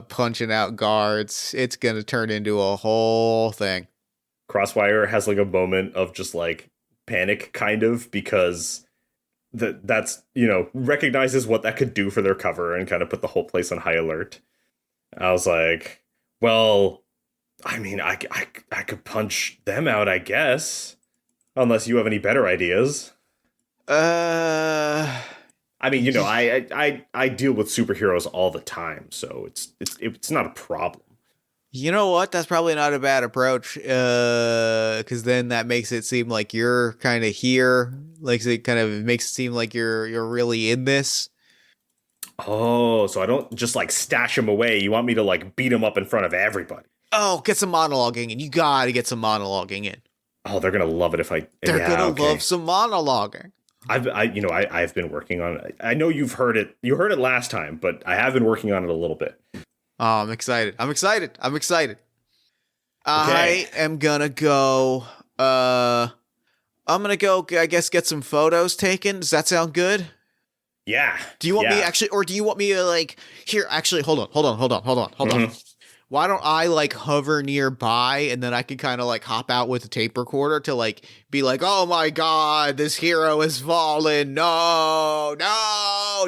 punching out guards. It's gonna turn into a whole thing. Crosswire has like a moment of just like panic, kind of, because that's, you know, recognizes what that could do for their cover and kind of put the whole place on high alert. I was like, well, I mean, I could punch them out, I guess, unless you have any better ideas. I mean, you know, I deal with superheroes all the time, so it's not a problem. You know what? That's probably not a bad approach, because then that makes it seem like you're kind of here. Like, it kind of makes it seem like you're really in this. Oh, so I don't just like stash him away. You want me to like beat him up in front of everybody? Oh, get some monologuing in. You gotta get some monologuing in. Oh, they're gonna love it if I. They're gonna love some monologuing. I've been working on it. I know you've heard it. You heard it last time, but I have been working on it a little bit. Oh, I'm excited. Okay. I am gonna go. I guess, get some photos taken. Does that sound good? Yeah. Do you want me actually, or do you want me to like here? Actually, hold on. Why don't I like hover nearby, and then I can kind of like hop out with a tape recorder to like be like, oh my god, this hero has fallen. No,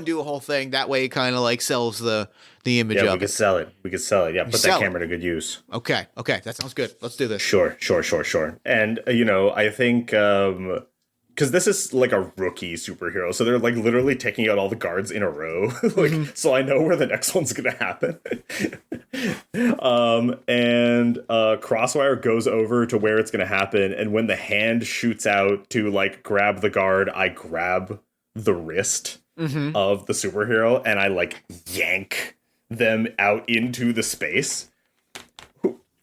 do a whole thing. That way it kind of like sells the image of it. We could sell it. Yeah, put that camera to good use. Okay, that sounds good. Let's do this. Sure. And, you know, I think, because this is like a rookie superhero, so they're like literally taking out all the guards in a row. So I know where the next one's gonna happen. And Crosswire goes over to where it's gonna happen, and when the hand shoots out to like grab the guard, I grab the wrist of the superhero, and I like yank them out into the space.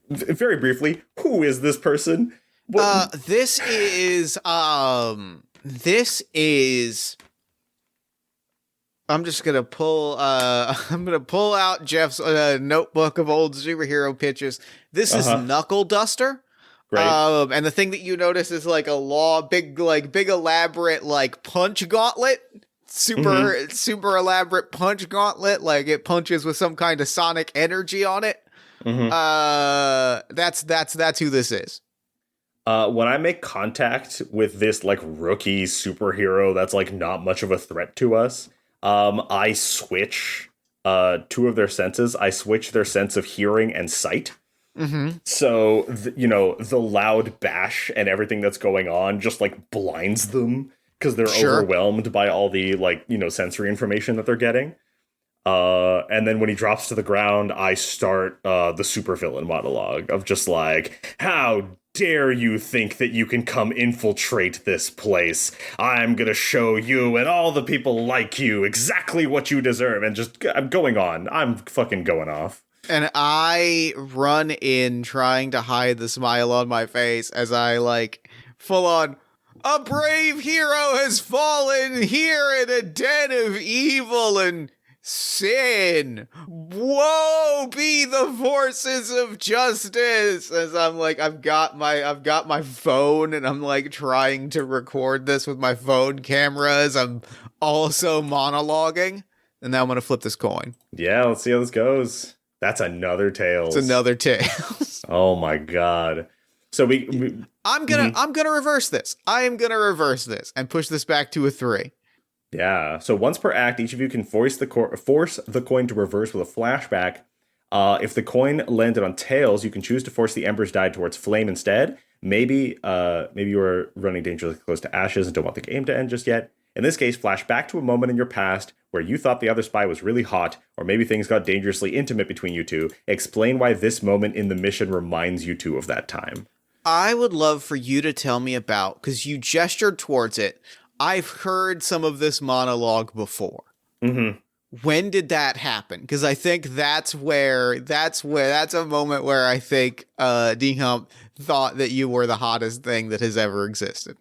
Very briefly, who is this person? This is I'm just gonna pull I'm gonna pull out Jeff's notebook of old superhero pictures. This is Knuckle Duster. Right. And the thing that you notice is like big elaborate like punch gauntlet. Super elaborate punch gauntlet, like it punches with some kind of sonic energy on it. That's who this is. When I make contact with this like rookie superhero that's like not much of a threat to us, I switch two of their senses. I switch their sense of hearing and sight. So, the loud bash and everything that's going on just like blinds them because they're overwhelmed by all the like, sensory information that they're getting. And then when he drops to the ground, I start the supervillain monologue of just like, how dare you think that you can come infiltrate this place? I'm gonna show you and all the people like you exactly what you deserve. And I'm going on. I'm fucking going off. And I run in trying to hide the smile on my face as I like full on, a brave hero has fallen here in a den of evil and sin. Woe be the forces of justice. As I'm like, I've got my phone and I'm like trying to record this with my phone camera as I'm also monologuing. And now I'm gonna flip this coin. Yeah, let's see how this goes. That's another Tails. It's another Tails. Oh my god. So I'm gonna reverse this. I am gonna reverse this and push this back to a 3. Yeah. So once per act, each of you can force the coin to reverse with a flashback. If the coin landed on Tails, you can choose to force the Ember's die towards Flame instead. Maybe you are running dangerously close to ashes and don't want the game to end just yet. In this case, flash back to a moment in your past where you thought the other spy was really hot, or maybe things got dangerously intimate between you two. Explain why this moment in the mission reminds you two of that time. I would love for you to tell me about, because you gestured towards it. I've heard some of this monologue before. When did that happen? Because I think that's a moment where I think D-Hump thought that you were the hottest thing that has ever existed.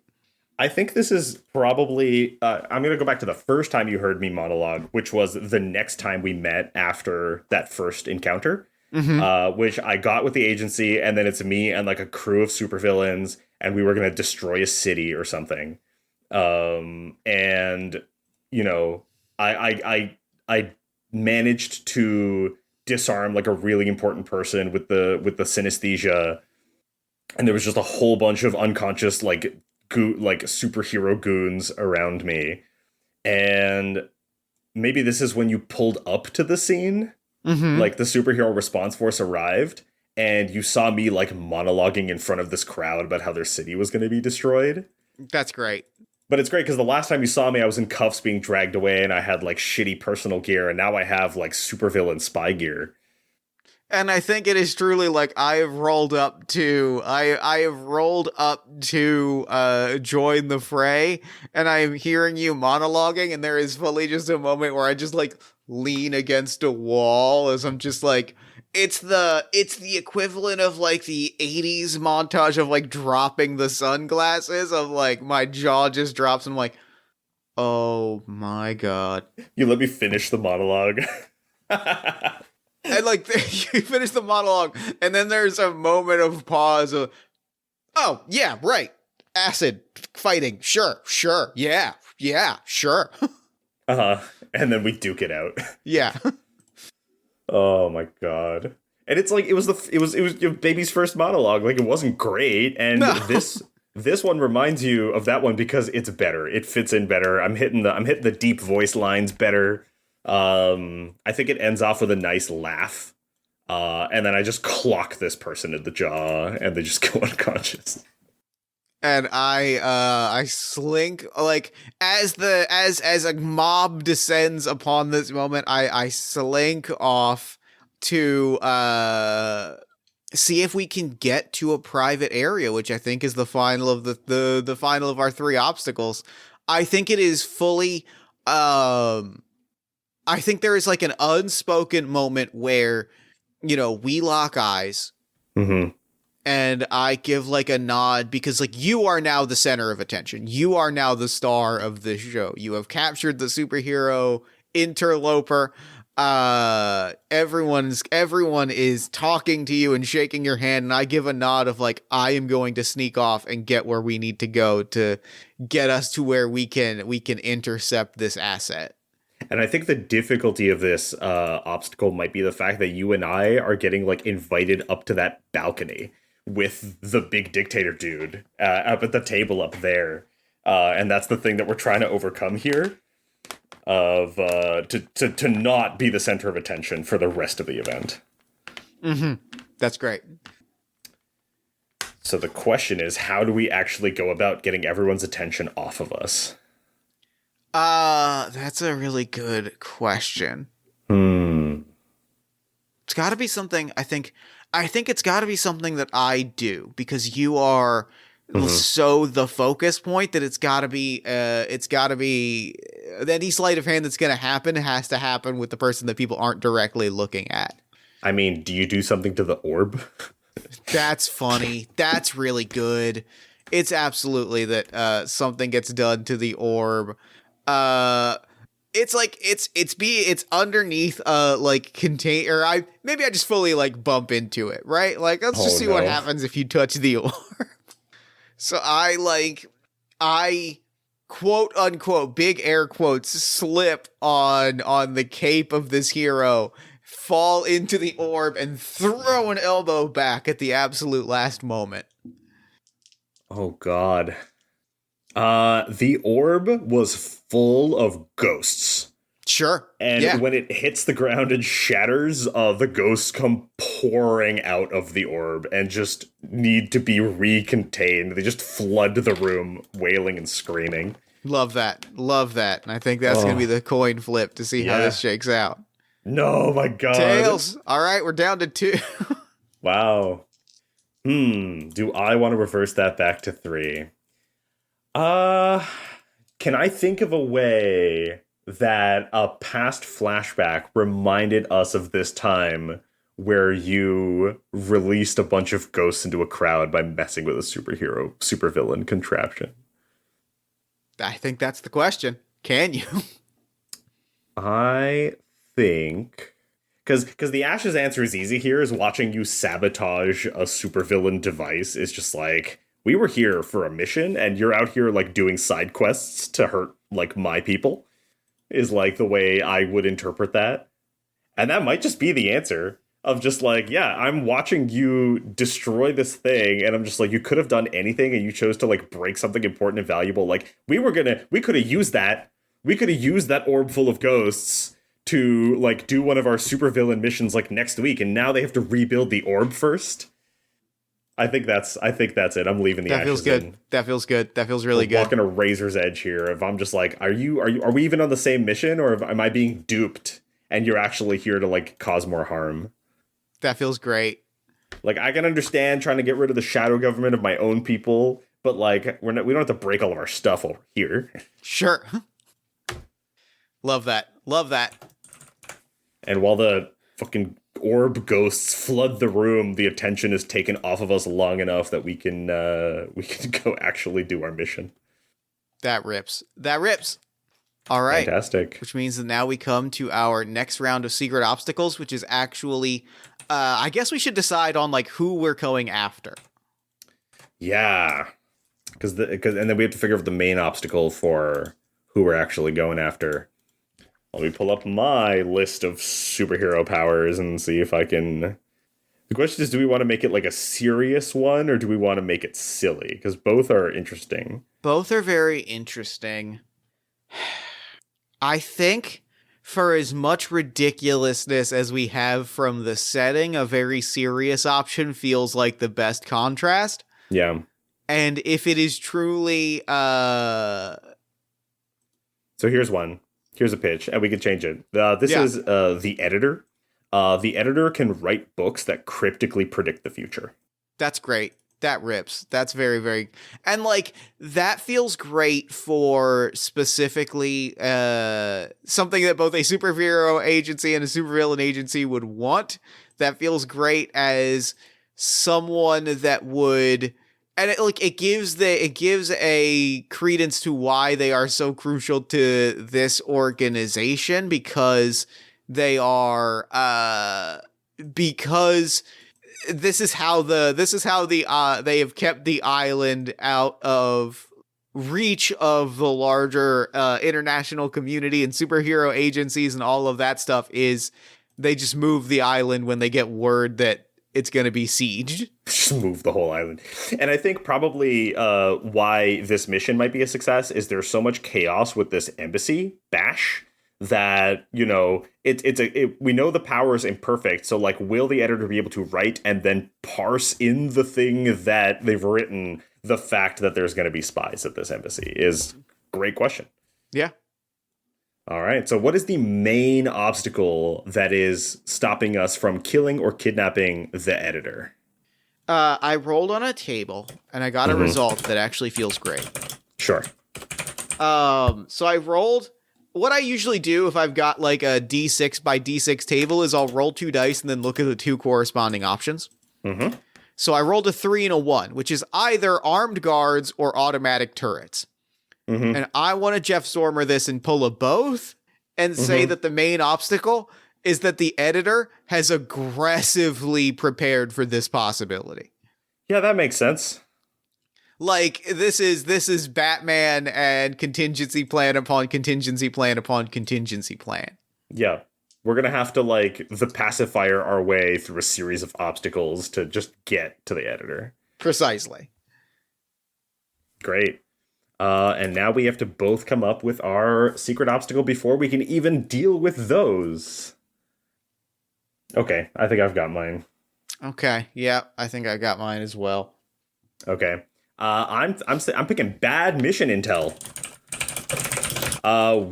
I think this is probably, I'm going to go back to the first time you heard me monologue, which was the next time we met after that first encounter, which I got with the agency, and then it's me and like a crew of supervillains, and we were going to destroy a city or something. And, I managed to disarm like a really important person with the synesthesia, and there was just a whole bunch of unconscious like superhero goons around me. And maybe this is when you pulled up to the scene, like the superhero response force arrived, and you saw me like monologuing in front of this crowd about how their city was going to be destroyed. That's great. But it's great because the last time you saw me, I was in cuffs being dragged away, and I had like shitty personal gear, and now I have like supervillain spy gear. And I think it is truly like I have rolled up to join the fray, and I am hearing you monologuing, and there is fully just a moment where I just like lean against a wall as I'm just like, it's the equivalent of like the 80s montage of like dropping the sunglasses of like my jaw just drops and I'm like, oh my god. You let me finish the monologue. And like you finish the monologue, and then there's a moment of pause. Oh yeah, right. Acid fighting. Sure. Yeah, sure. And then we duke it out. Yeah. Oh my god. And it's like it was your baby's first monologue. Like it wasn't great, and No. this one reminds you of that one because it's better. It fits in better. I'm hitting the deep voice lines better. I think it ends off with a nice laugh, and then I just clock this person in the jaw, and they just go unconscious. And I slink like as a mob descends upon this moment. I slink off to see if we can get to a private area, which I think is the final of the final of our 3 obstacles. I think it is fully I think there is like an unspoken moment where, we lock eyes. Mm-hmm. And I give like a nod because like you are now the center of attention. You are now the star of this show. You have captured the superhero interloper. Everyone is talking to you and shaking your hand, and I give a nod of like I am going to sneak off and get where we need to go to get us to where we can intercept this asset. And I think the difficulty of this obstacle might be the fact that you and I are getting like invited up to that balcony with the big dictator dude up at the table up there. And that's the thing that we're trying to overcome here, of to not be the center of attention for the rest of the event. Mm-hmm. That's great. So the question is, how do we actually go about getting everyone's attention off of us? That's a really good question. It's got to be something, I think it's got to be something that I do, because you are so the focus point that it's got to be any sleight of hand that's going to happen has to happen with the person that people aren't directly looking at. I mean, do you do something to the orb? That's funny. That's really good. It's absolutely that something gets done to the orb. It's like it's underneath like contain, or I just fully like bump into it, right? Like let's just see what happens if you touch the orb. So I quote unquote big air quotes slip on the cape of this hero, fall into the orb, and throw an elbow back at the absolute last moment. Oh God. The orb was full of ghosts. Sure. And when it hits the ground and shatters, the ghosts come pouring out of the orb and just need to be recontained. They just flood the room, wailing and screaming. Love that. And I think that's going to be the coin flip to see how this shakes out. No, my God. Tails. All right, we're down to 2. Wow. Do I want to reverse that back to 3? Can I think of a way that a past flashback reminded us of this time where you released a bunch of ghosts into a crowd by messing with a supervillain contraption? I think that's the question. Can you? I think... Because the Ash's answer is easy here, is watching you sabotage a supervillain device is just like... We were here for a mission, and you're out here, like, doing side quests to hurt, like, my people, is, like, the way I would interpret that. And that might just be the answer, of just, like, yeah, I'm watching you destroy this thing, and I'm just like, you could have done anything, and you chose to, like, break something important and valuable. Like, we could have used that. We could have used that orb full of ghosts to, like, do one of our supervillain missions, like, next week, and now they have to rebuild the orb first. I think that's it. I'm leaving the ashes in. That feels good. That feels really good. Walking a razor's edge here. If I'm just like, are we even on the same mission, or am I being duped and you're actually here to like cause more harm? That feels great. Like, I can understand trying to get rid of the shadow government of my own people, but like we don't have to break all of our stuff over here. Sure. Love that. And while the fucking orb ghosts flood the room, the attention is taken off of us long enough that we can go actually do our mission. That rips. All right. Fantastic. Which means that now we come to our next round of secret obstacles, which is actually, I guess we should decide on like who we're going after. Yeah, because and then we have to figure out the main obstacle for who we're actually going after. Let me pull up my list of superhero powers and see if I can... The question is, do we want to make it like a serious one, or do we want to make it silly? Because both are interesting. Both are very interesting. I think for as much ridiculousness as we have from the setting, a very serious option feels like the best contrast. Yeah. And if it is truly... So here's one. Here's a pitch, and we can change it. This is the editor. The editor can write books that cryptically predict the future. That's great. That rips. That's very, very, and like that feels great for specifically something that both a superhero agency and a supervillain agency would want. That feels great as someone that would, and it gives a credence to why they are so crucial to this organization, because they are because this is how they have kept the island out of reach of the larger international community and superhero agencies and all of that stuff. Is they just move the island when they get word that it's going to be sieged. Just move the whole island. And I think probably why this mission might be a success is there's so much chaos with this embassy bash that, you know, we know the power is imperfect. So like, will the editor be able to write and then parse in the thing that they've written the fact that there's going to be spies at this embassy is a great question. Yeah. All right. So what is the main obstacle that is stopping us from killing or kidnapping the editor? I rolled on a table and I got a result that actually feels great. Sure. So I rolled. What I usually do if I've got like a D6 by D6 table is I'll roll 2 dice and then look at the 2 corresponding options. Mm-hmm. So I rolled a 3 and a 1, which is either armed guards or automatic turrets. Mm-hmm. And I want to Jeff Stormer this and pull a both and say that the main obstacle is that the editor has aggressively prepared for this possibility. Yeah, that makes sense. Like, this is Batman and contingency plan upon contingency plan upon contingency plan. Yeah. We're going to have to, like, the pacifier our way through a series of obstacles to just get to the editor. Precisely. Great. And now we have to both come up with our secret obstacle before we can even deal with those. Okay, I think I've got mine. Okay, yeah, I think I got mine as well. Okay. I'm picking bad mission intel.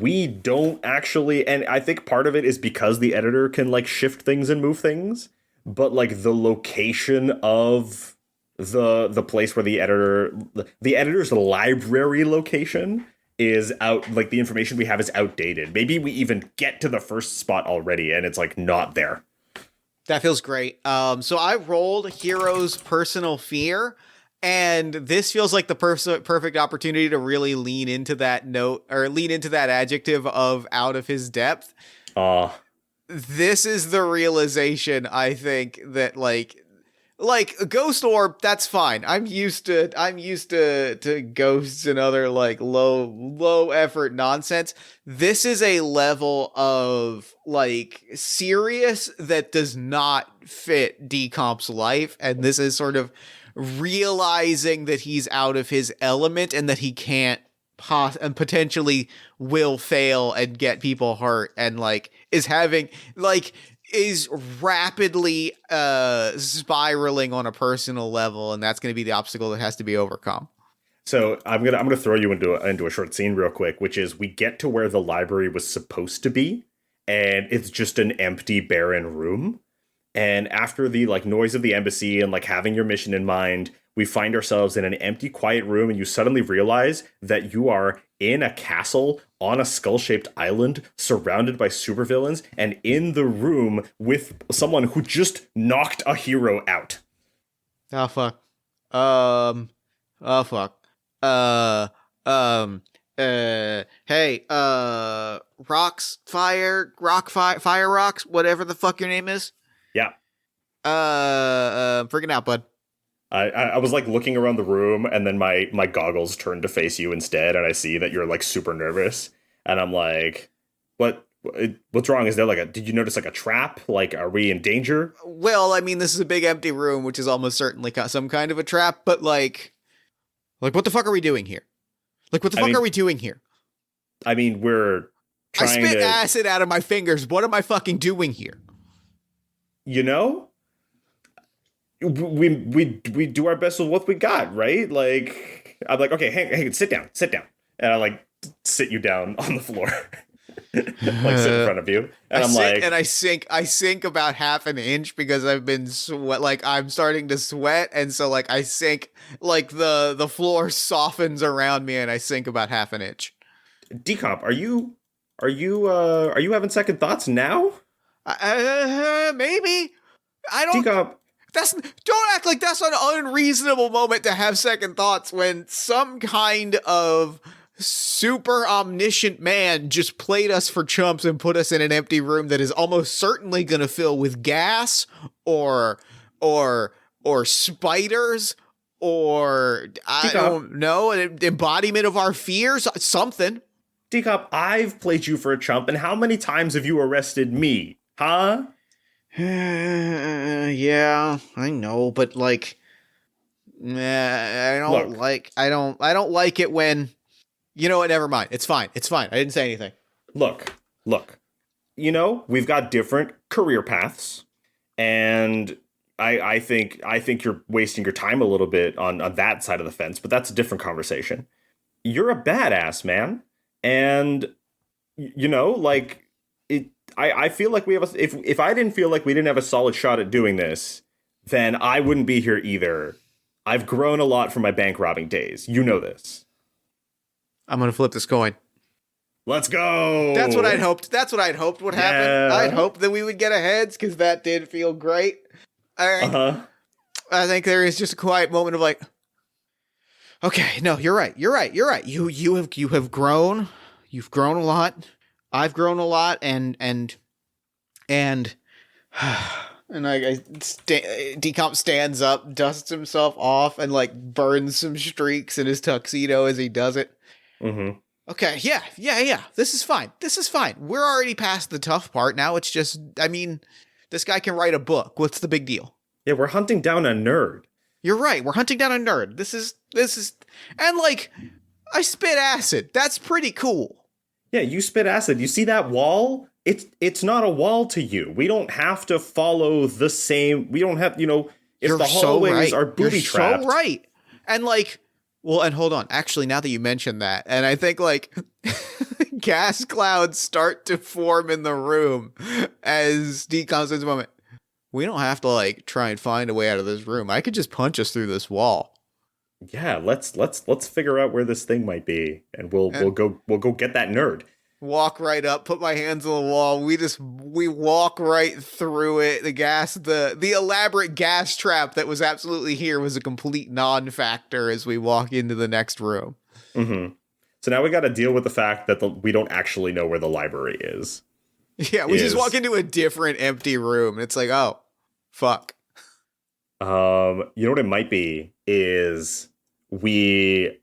We don't actually, and I think part of it is because the editor can like shift things and move things, but like the location of the place where the editor's library location is out, like the information we have is outdated. Maybe we even get to the first spot already and it's like not there. That feels great. So I rolled Hero's Personal Fear. And this feels like the perfect opportunity to really lean into that note, or lean into that adjective of out of his depth. This is the realization, I think, that like Ghost Orb, that's fine. I'm used to ghosts and other like low effort nonsense. This is a level of like serious that does not fit Decomp's life, and this is sort of realizing that he's out of his element and that he can't and potentially will fail and get people hurt, and like is rapidly spiraling on a personal level, and that's going to be the obstacle that has to be overcome. So I'm gonna throw you into a short scene real quick, which is we get to where the library was supposed to be, and it's just an empty, barren room. And after the like noise of the embassy and like having your mission in mind, we find ourselves in an empty, quiet room, and you suddenly realize that you are in a castle on a skull-shaped island surrounded by supervillains and in the room with someone who just knocked a hero out. Oh, fuck. Oh, fuck. Hey, Fire Rocks, whatever the fuck your name is. Yeah. I'm freaking out, bud. I was like looking around the room, and then my goggles turned to face you instead, and I see that you're like super nervous, and I'm like, what's wrong? Is there like did you notice like a trap? Like, are we in danger? Well, I mean, this is a big empty room, which is almost certainly some kind of a trap, but like what the fuck are we doing here? Like, what the fuck are we doing here? I mean, we're trying I spit acid out of my fingers. What am I fucking doing here? You know, we do our best with what we got, right? Like, I'm like, okay, hang, sit down, and I like sit you down on the floor. like sit in front of you, and I sink about half an inch because I've been I'm starting to sweat, and so like I sink, like the floor softens around me, and I sink about half an inch. Decomp, are you having second thoughts now? Maybe. I don't. Decomp. Don't act like that's an unreasonable moment to have second thoughts when some kind of super omniscient man just played us for chumps and put us in an empty room that is almost certainly going to fill with gas or spiders or I don't know, an embodiment of our fears, something. Decomp, I've played you for a chump, and how many times have you arrested me? Huh? Yeah, I know, but like, I don't like it when, you know what? Never mind. It's fine. I didn't say anything. Look. You know, we've got different career paths, and I think you're wasting your time a little bit on that side of the fence, but that's a different conversation. You're a badass, man, and you know, like it. I feel like we have if I didn't feel like we didn't have a solid shot at doing this, then I wouldn't be here either. I've grown a lot from my bank robbing days. You know this. I'm gonna flip this coin. Let's go. That's what I'd hoped. Would happen. Yeah. I'd hoped that we would get a heads because that did feel great. I think there is just a quiet moment of like, okay, no, you're right. You have grown. You've grown a lot. I've grown a lot, and Decomp stands up, dusts himself off, and like burns some streaks in his tuxedo as he does it. Mm-hmm. Okay, yeah. This is fine. We're already past the tough part. Now it's just, I mean, this guy can write a book. What's the big deal? Yeah, we're hunting down a nerd. You're right. We're hunting down a nerd. This is, and like, I spit acid. That's pretty cool. Yeah, you spit acid. You see that wall? It's not a wall to you. We don't have to follow the same. We don't have, you know, if the hallways are booby trapped. You're so right. And like, well, and hold on. Actually, now that you mentioned that, and I think like gas clouds start to form in the room as Decomp's in this moment. We don't have to like try and find a way out of this room. I could just punch us through this wall. Yeah, let's figure out where this thing might be, and we'll go get that nerd. Walk right up, put my hands on the wall. We walk right through it. The elaborate gas trap that was absolutely here was a complete non-factor as we walk into the next room. Mm-hmm. So now we got to deal with the fact that we don't actually know where the library is. Yeah, we just walk into a different empty room. And it's like, oh, fuck. You know what it might be is people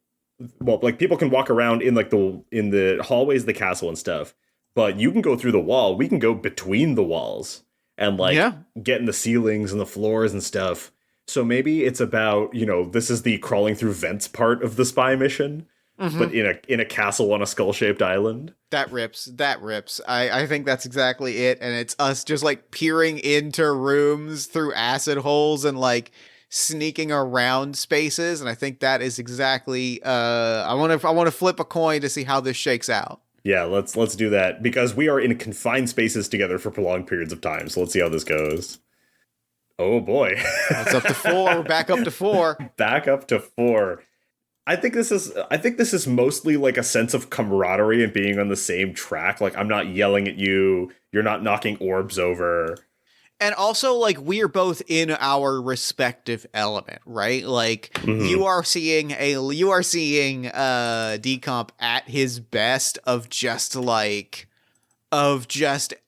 can walk around in like in the hallways of the castle and stuff, but you can go through the wall. We can go between the walls and like get in the ceilings and the floors and stuff. So maybe it's about, you know, this is the crawling through vents part of the spy mission, but in a castle on a skull-shaped island. That rips. I think that's exactly it. And it's us just like peering into rooms through acid holes and like sneaking around spaces. And I think that is exactly, I want to flip a coin to see how this shakes out. Yeah, let's do that because we are in confined spaces together for prolonged periods of time. So let's see how this goes. Oh boy. It's up to 4. We're back up to 4. Back up to 4. I think this is mostly like a sense of camaraderie and being on the same track. Like I'm not yelling at you. You're not knocking orbs over. And also, like, we are both in our respective element, right? Like, you are seeing Decomp at his best of just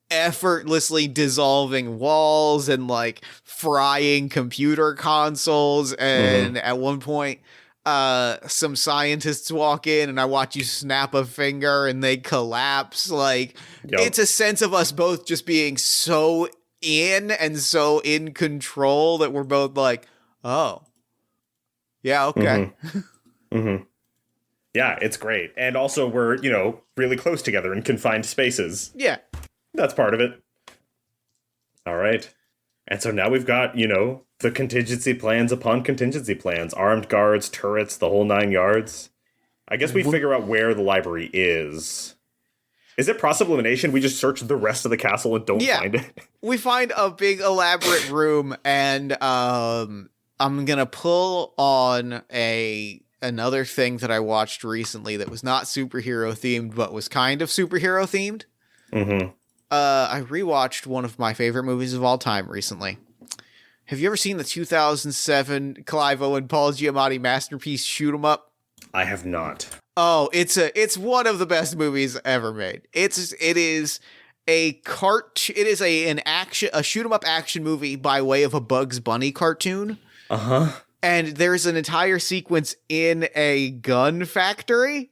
effortlessly dissolving walls and like frying computer consoles. And at one point, some scientists walk in and I watch you snap a finger and they collapse. Like, It's a sense of us both just being so in and so in control that we're both like, oh, yeah, okay. Yeah, it's great. And also we're, you know, really close together in confined spaces. Yeah. That's part of it. All right. And so now we've got, you know, the contingency plans upon contingency plans, armed guards, turrets, the whole 9 yards. I guess we figure out where the library is. Is it process elimination? We just search the rest of the castle and don't find it. We find a big elaborate room, and I'm gonna pull on another thing that I watched recently that was not superhero themed, but was kind of superhero themed. Mm-hmm. I rewatched one of my favorite movies of all time recently. Have you ever seen the 2007 Clive Owen, Paul Giamatti masterpiece Shoot 'Em Up? I have not. Oh, it's one of the best movies ever made. It is a shoot 'em up action movie by way of a Bugs Bunny cartoon. Uh-huh. And there's an entire sequence in a gun factory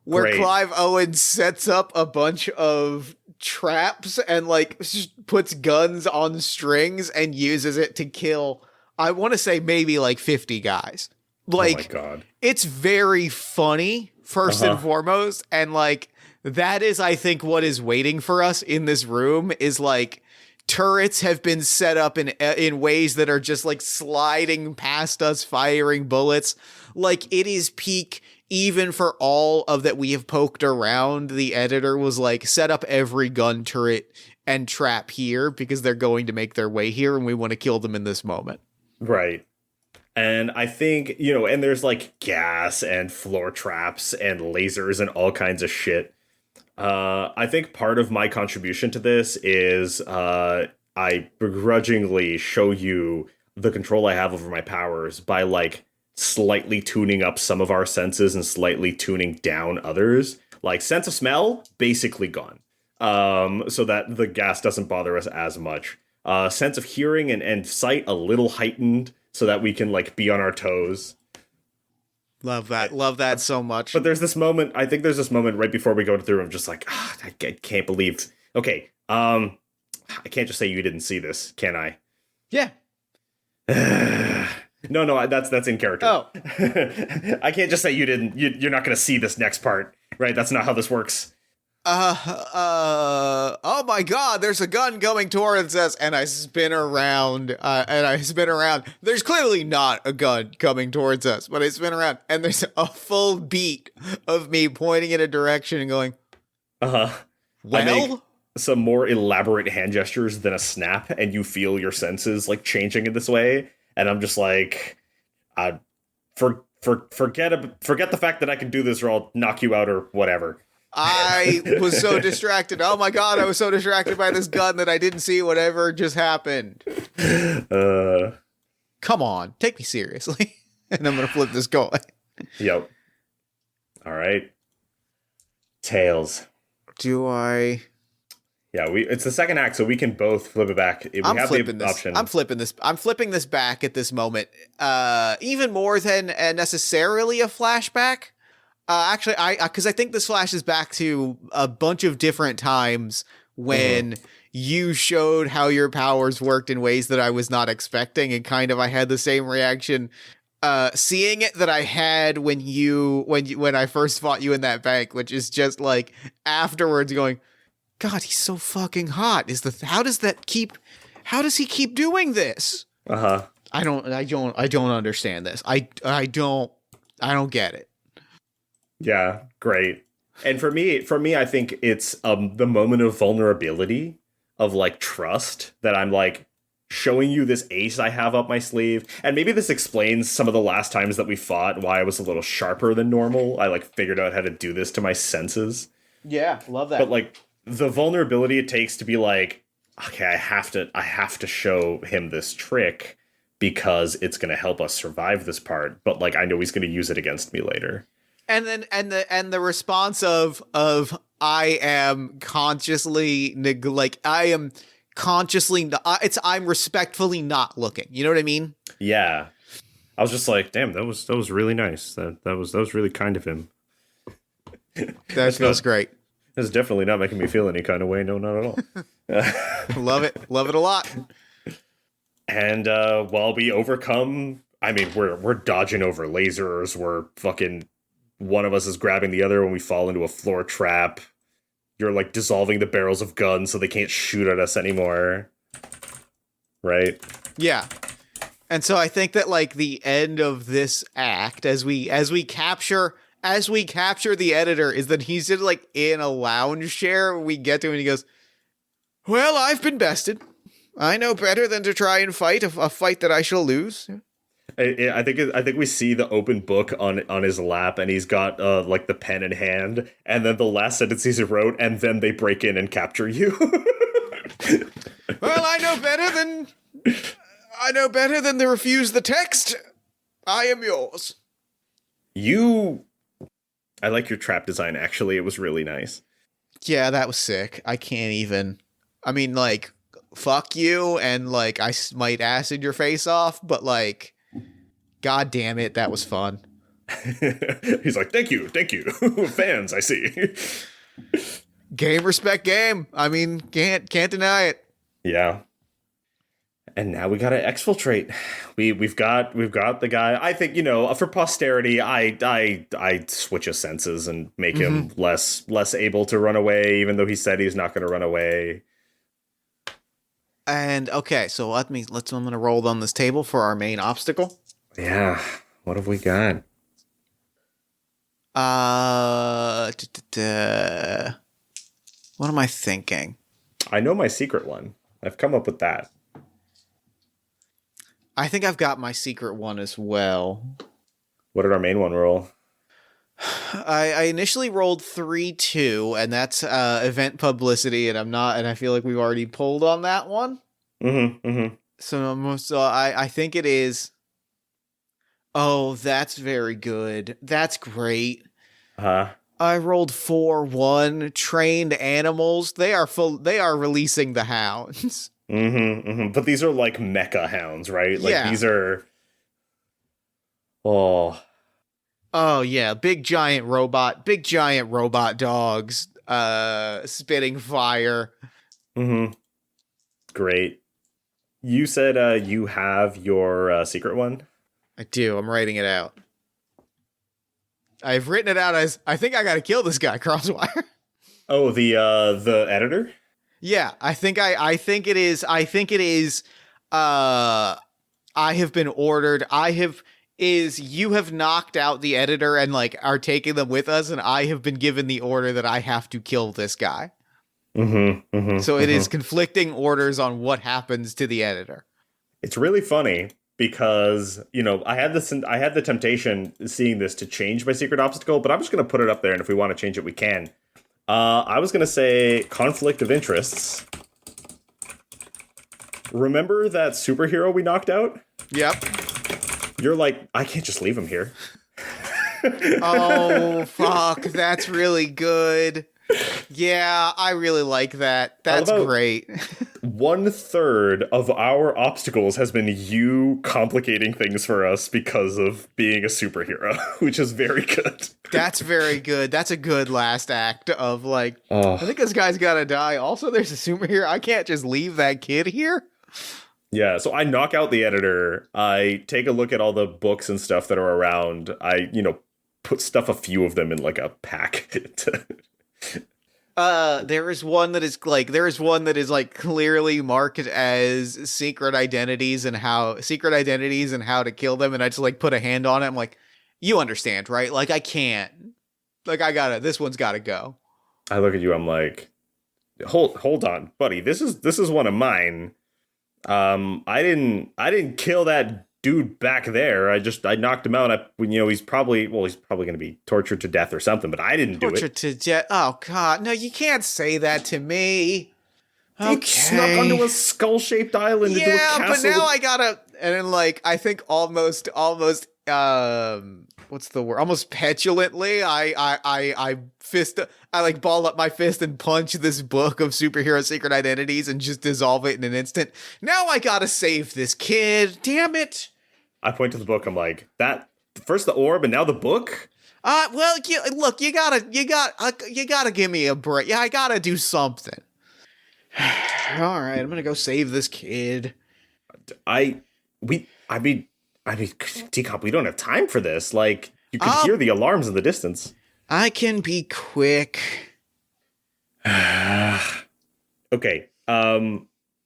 where Great. Clive Owen sets up a bunch of traps and like puts guns on strings and uses it to kill, I want to say maybe like 50 guys. Like, oh my God. It's very funny, first and foremost, and like that is, I think, what is waiting for us in this room is like turrets have been set up in ways that are just like sliding past us, firing bullets. Like it is peak. Even for all of that we have poked around, the editor was like, set up every gun turret and trap here because they're going to make their way here and we want to kill them in this moment. Right. And I think, and there's like gas and floor traps and lasers and all kinds of shit. I think part of my contribution to this is I begrudgingly show you the control I have over my powers by like slightly tuning up some of our senses and slightly tuning down others. Like sense of smell, basically gone. So that the gas doesn't bother us as much. Sense of hearing and sight, a little heightened so that we can like be on our toes. Love that so much. But there's this moment right before we go through, I'm just like, I can't believe. Okay, I can't just say you didn't see this, can I? Yeah. No, that's in character. Oh. I can't just say you didn't. You're not going to see this next part, right? That's not how this works. Oh my God, there's a gun coming towards us, and I spin around, There's clearly not a gun coming towards us, but I spin around, and there's a full beat of me pointing in a direction and going, Well? I make some more elaborate hand gestures than a snap, and you feel your senses, like, changing in this way, and I'm just like, forget the fact that I can do this, or I'll knock you out, or whatever. I was so distracted. Oh my God, I was so distracted by this gun that I didn't see whatever just happened. Come on, take me seriously. And I'm going to flip this coin. Yep. All right. Tails. Do I? Yeah, it's the second act, so we can both flip it back. I'm flipping this back at this moment. Even more than necessarily a flashback. Actually, because I think this flashes back to a bunch of different times when you showed how your powers worked in ways that I was not expecting, and kind of I had the same reaction seeing it that I had when I first fought you in that bank, which is just like afterwards going, God, he's so fucking hot. How does he keep doing this? I don't understand this. I don't get it. Yeah, great. And for me, I think it's the moment of vulnerability, of like trust, that I'm like showing you this ace I have up my sleeve. And maybe this explains some of the last times that we fought, why I was a little sharper than normal. I like figured out how to do this to my senses. Yeah, love that. But like the vulnerability it takes to be like, okay, I have to show him this trick because it's going to help us survive this part. But like, I know he's going to use it against me later. And then the response of I am consciously I'm respectfully not looking. You know what I mean? Yeah. I was just like, damn, that was really nice. That was really kind of him. That feels great. That's definitely not making me feel any kind of way. No, not at all. Love it a lot. And while we overcome, I mean, we're dodging over lasers. We're fucking. One of us is grabbing the other when we fall into a floor trap. You're like dissolving the barrels of guns so they can't shoot at us anymore. Right? Yeah. And so I think that like the end of this act, as we capture as we capture the editor is that he's just like in a lounge chair. We get to him and he goes, well, I've been bested. I know better than to try and fight a fight that I shall lose. I think we see the open book on his lap, and he's got like the pen in hand, and then the last sentence he wrote, and then they break in and capture you. Well, I know better than to refuse the text. I am yours. I like your trap design, actually. It was really nice. Yeah, that was sick. I can't even. I mean, like, fuck you, and like I might acid your face off, but like, god damn it, that was fun. He's like, thank you. Fans, I see. Game respect game. I mean, can't deny it. Yeah. And now we gotta exfiltrate. We've got the guy. I think, for posterity, I switch his senses and make him less able to run away, even though he said he's not gonna run away. And okay, so I'm gonna roll on this table for our main obstacle. Yeah. What have we got? What am I thinking? I know my secret one. I've come up with that. I think I've got my secret one as well. What did our main one roll? I initially rolled 3-2, and that's event publicity, and I feel like we've already pulled on that one. So I think it is. Oh, that's very good. That's great. I rolled 4-1. Trained animals. They are releasing the hounds. But these are like mecha hounds, right? Like these are. Oh yeah, big giant robot dogs, spitting fire. Great. You said you have your secret one? I do. I'm writing it out. I've written it out as I think I gotta kill this guy, Crosswire. Oh, the editor? Yeah, I think it is. I have been ordered. You have knocked out the editor and like are taking them with us, and I have been given the order that I have to kill this guy. So it is conflicting orders on what happens to the editor. It's really funny because, I had the temptation seeing this to change my secret obstacle, but I'm just going to put it up there, and if we want to change it, we can. I was going to say conflict of interests. Remember that superhero we knocked out? Yep. You're like, I can't just leave him here. Oh, fuck. That's really good. Yeah, I really like that. That's great. 1/3 of our obstacles has been you complicating things for us because of being a superhero, which is very good. That's very good. That's a good last act of like, I think this guy's gotta die. Also, there's a superhero. I can't just leave that kid here. Yeah, so I knock out the editor. I take a look at all the books and stuff that are around. I, stuff a few of them in like a pack. There is one that is like clearly marked as secret identities and how to kill them, and I just like put a hand on it. I'm like, you understand, right? Like I can't. Like this one's gotta go. I look at you, I'm like, hold on, buddy. This is one of mine. I didn't kill that dude back there. I knocked him out. He's probably going to be tortured to death or something, but I didn't do it. Tortured to death. Oh God, no, you can't say that to me. Okay. He snuck onto a skull-shaped island into a castle. But now I gotta, and then like, I think almost, what's the word? Almost petulantly, I ball up my fist and punch this book of superhero secret identities and just dissolve it in an instant. Now I gotta save this kid. Damn it. I point to the book. I'm like, that first the orb and now the book. Well, look, you gotta give me a break. Yeah, I gotta do something. All right, I'm gonna go save this kid. I mean, Decomp, we don't have time for this. Like, you can hear the alarms in the distance. I can be quick. Okay.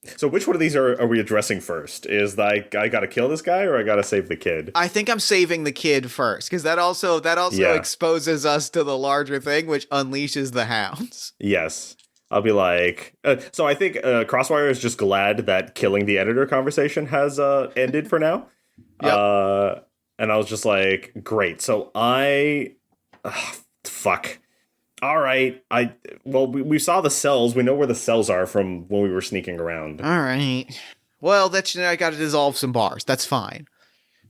So which one of these are we addressing first? Is like I gotta kill this guy or I gotta save the kid? I think I'm saving the kid first, because that also Yeah. exposes us to the larger thing, which unleashes the hounds. Yes. I'll be like, so I think Crosswire is just glad that killing the editor conversation has ended for now. Yep. And I was just like, great. So fuck. All right. We saw the cells. We know where the cells are from when we were sneaking around. All right. Well, I got to dissolve some bars. That's fine.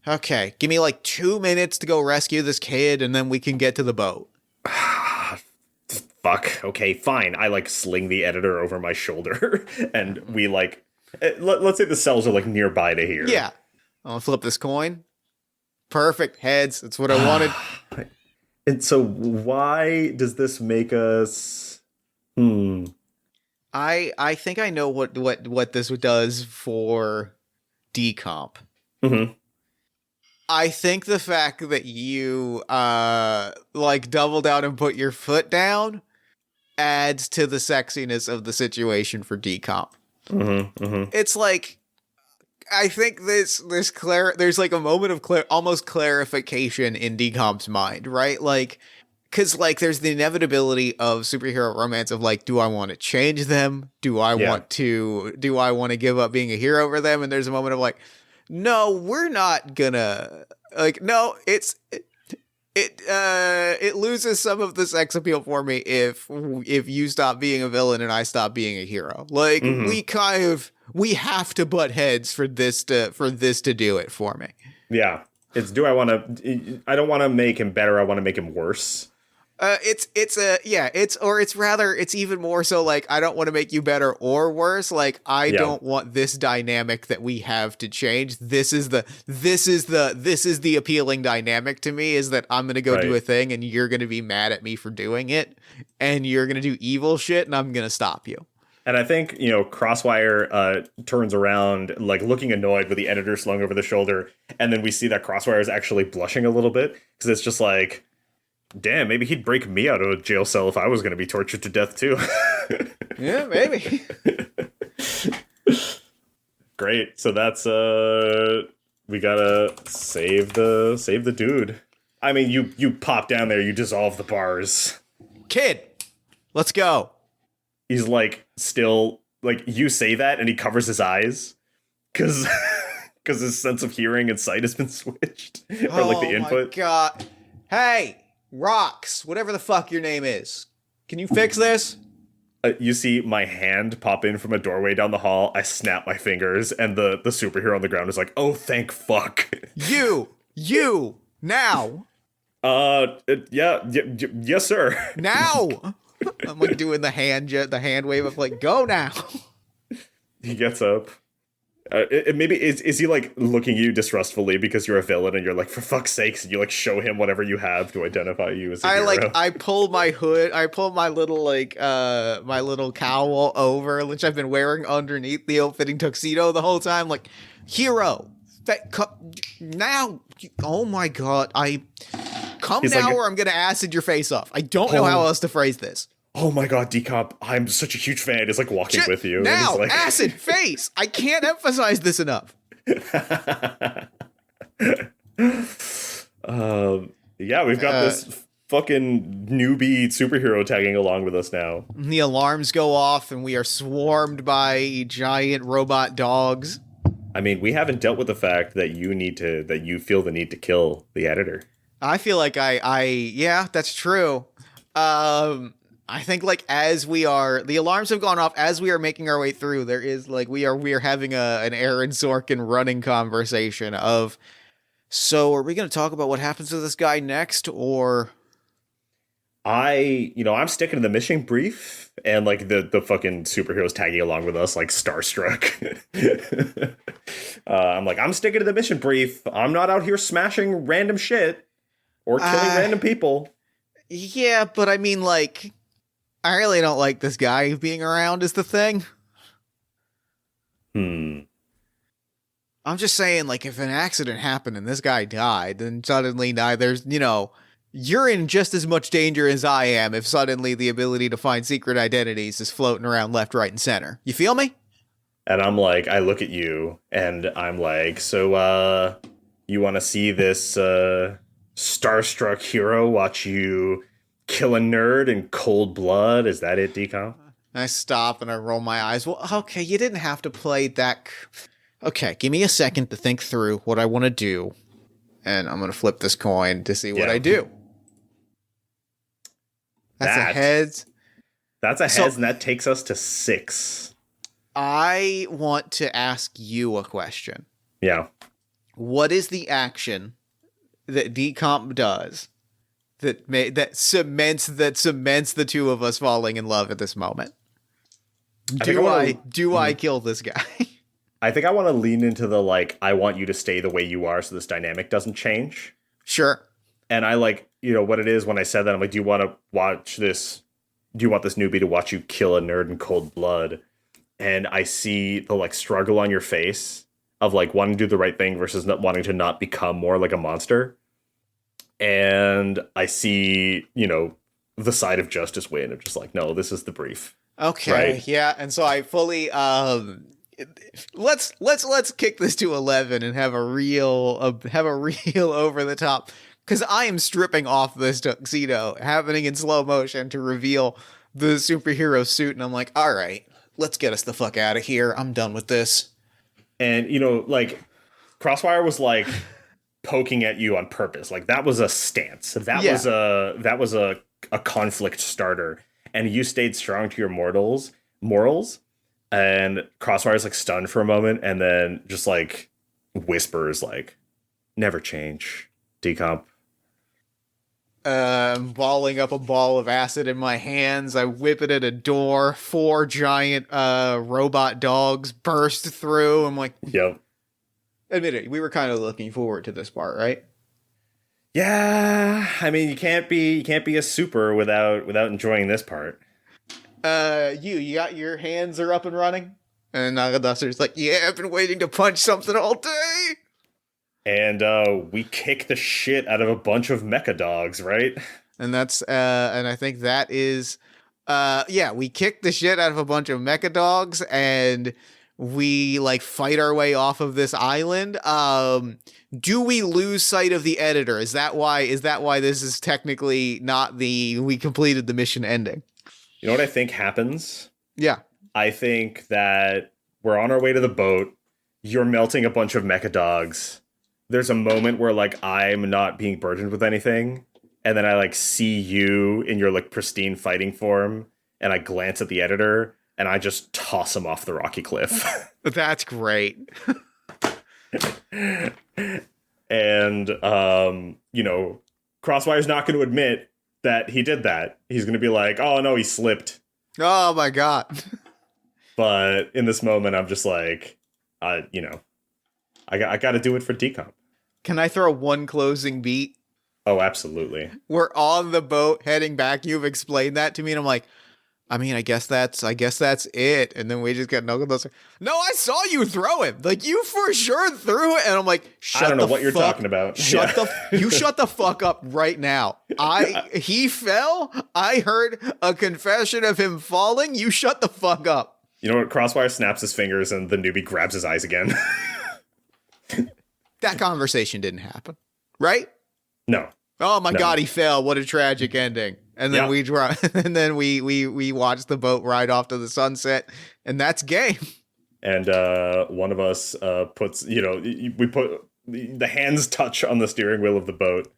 Okay, give me like 2 minutes to go rescue this kid, and then we can get to the boat. Fuck. Okay, fine. I like sling the editor over my shoulder, and we like. Let's say the cells are like nearby to here. Yeah. I'll flip this coin. Perfect. Heads. That's what I wanted. And so why does this make us? I think I know what this does for decomp. Mm-hmm. I think the fact that you like double down and put your foot down adds to the sexiness of the situation for decomp. Mm-hmm. Mm-hmm. It's like, I think there's like a moment of almost clarification in decomp's mind, right? Like, because like there's the inevitability of superhero romance of like, do I want to change them? Do I want to give up being a hero for them? And there's a moment of like, no, we're not gonna, like, no, it loses some of the sex appeal for me if you stop being a villain and I stop being a hero. Like, we have to butt heads for this to do it for me. Yeah. It's I don't want to make him better. I want to make him worse. It's even more so like, I don't want to make you better or worse. Like, I don't want this dynamic that we have to change. This is the appealing dynamic to me, is that I'm going to go do a thing and you're going to be mad at me for doing it, and you're going to do evil shit and I'm going to stop you. And I think, Crosswire turns around, like, looking annoyed with the editor slung over the shoulder. And then we see that Crosswire is actually blushing a little bit, because it's just like, damn, maybe he'd break me out of a jail cell if I was going to be tortured to death, too. Yeah, maybe. Great. So that's, we gotta save the dude. I mean, you pop down there, you dissolve the bars. Kid, let's go. He's like, still, like, you say that and he covers his eyes because his sense of hearing and sight has been switched. Or like the input. Oh my god. Hey, Rocks, whatever the fuck your name is. Can you fix this? You see my hand pop in from a doorway down the hall. I snap my fingers and the superhero on the ground is like, oh, thank fuck. You, now. Yes, sir. Now. I'm like doing the hand wave of like, go now. He gets up. Maybe is he like looking at you distrustfully because you're a villain and you're like, for fuck's sakes, and you like show him whatever you have to identify you as a hero. I pull my hood, I pull my little like my little cowl over, which I've been wearing underneath the ill-fitting tuxedo the whole time, like, hero. Now, oh my god, He's now, like, or I'm gonna acid your face off. I don't know how else to phrase this. Oh my god, Decomp, I'm such a huge fan. It's like walking with you. Now, like... acid face. I can't emphasize this enough. Yeah, we've got this fucking newbie superhero tagging along with us now. The alarms go off and we are swarmed by giant robot dogs. I mean, we haven't dealt with the fact that you feel the need to kill the editor. I feel like yeah, that's true. I think like the alarms have gone off as we are making our way through. There is like, we are having an Aaron Sorkin running conversation of, so are we going to talk about what happens to this guy next, or? I'm sticking to the mission brief, and like the fucking superheroes tagging along with us like starstruck. I'm like, I'm sticking to the mission brief. I'm not out here smashing random shit or killing random people. Yeah, but I mean, like, I really don't like this guy being around is the thing. I'm just saying, like, if an accident happened and this guy died, then suddenly now there's, you're in just as much danger as I am if suddenly the ability to find secret identities is floating around left, right, and center. You feel me? And I'm like, I look at you and I'm like, so you want to see this starstruck hero watch you kill a nerd in cold blood? Is that it, Decom? I stop and I roll my eyes. Well, okay, you didn't have to play that. Okay, give me a second to think through what I want to do. And I'm going to flip this coin to see what I do. That's a heads. That's a heads, and that takes us to 6. I want to ask you a question. Yeah. What is the action that Decomp does that cements the two of us falling in love at this moment? Do I kill this guy? I think I want to lean into the, like, I want you to stay the way you are so this dynamic doesn't change. Sure. And I like, what it is when I said that, I'm like, do you want to watch this? Do you want this newbie to watch you kill a nerd in cold blood? And I see the, like, struggle on your face of, like, wanting to do the right thing versus not wanting to not become more like a monster. And I see, the side of justice win. I'm just like, no, this is the brief. Okay. Right? Yeah. And so I fully, let's kick this to 11 and have a real over the top, because I am stripping off this tuxedo happening in slow motion to reveal the superhero suit, and I'm like, all right, let's get us the fuck out of here. I'm done with this. And like, Crossfire was like poking at you on purpose. Like, that was a stance. That was a conflict starter, and you stayed strong to your morals. And Crossfire's like stunned for a moment, and then just like whispers like, "Never change, Decomp." Balling up a ball of acid in my hands, I whip it at a door. 4 giant robot dogs burst through. I'm like, "Yep." Admit it, we were kind of looking forward to this part, right? Yeah, I mean, you can't be a super without enjoying this part. You got your hands are up and running? And Nagaduster's like, yeah, I've been waiting to punch something all day. And we kick the shit out of a bunch of mecha dogs, right? And that's and I think that is we kick the shit out of a bunch of mecha dogs, and we like fight our way off of this island. Do we lose sight of the editor? Is that why this is technically not we completed the mission ending? You know what I think happens? Yeah. I think that we're on our way to the boat. You're melting a bunch of mecha dogs. There's a moment where, like, I'm not being burdened with anything. And then I, like, see you in your, like, pristine fighting form. And I glance at the editor. And I just toss him off the rocky cliff. That's great. And, Crossfire's not going to admit that he did that. He's going to be like, oh, no, he slipped. Oh, my God. But in this moment, I'm just like, I got to do it for Decomp. Can I throw one closing beat? Oh, absolutely. We're on the boat heading back. You've explained that to me, and I'm like, I guess that's it. And then we just get no, I saw you throw it. Like, you for sure threw it. And I'm like, I don't know what you're talking about. Shut the fuck up right now. He fell. I heard a confession of him falling. You shut the fuck up. You know what? Crossfire snaps his fingers and the newbie grabs his eyes again. That conversation didn't happen, right? No. Oh my God, he fell. What a tragic ending. And then we watch the boat ride off to the sunset, and that's game. And one of us puts, we put the hands touch on the steering wheel of the boat.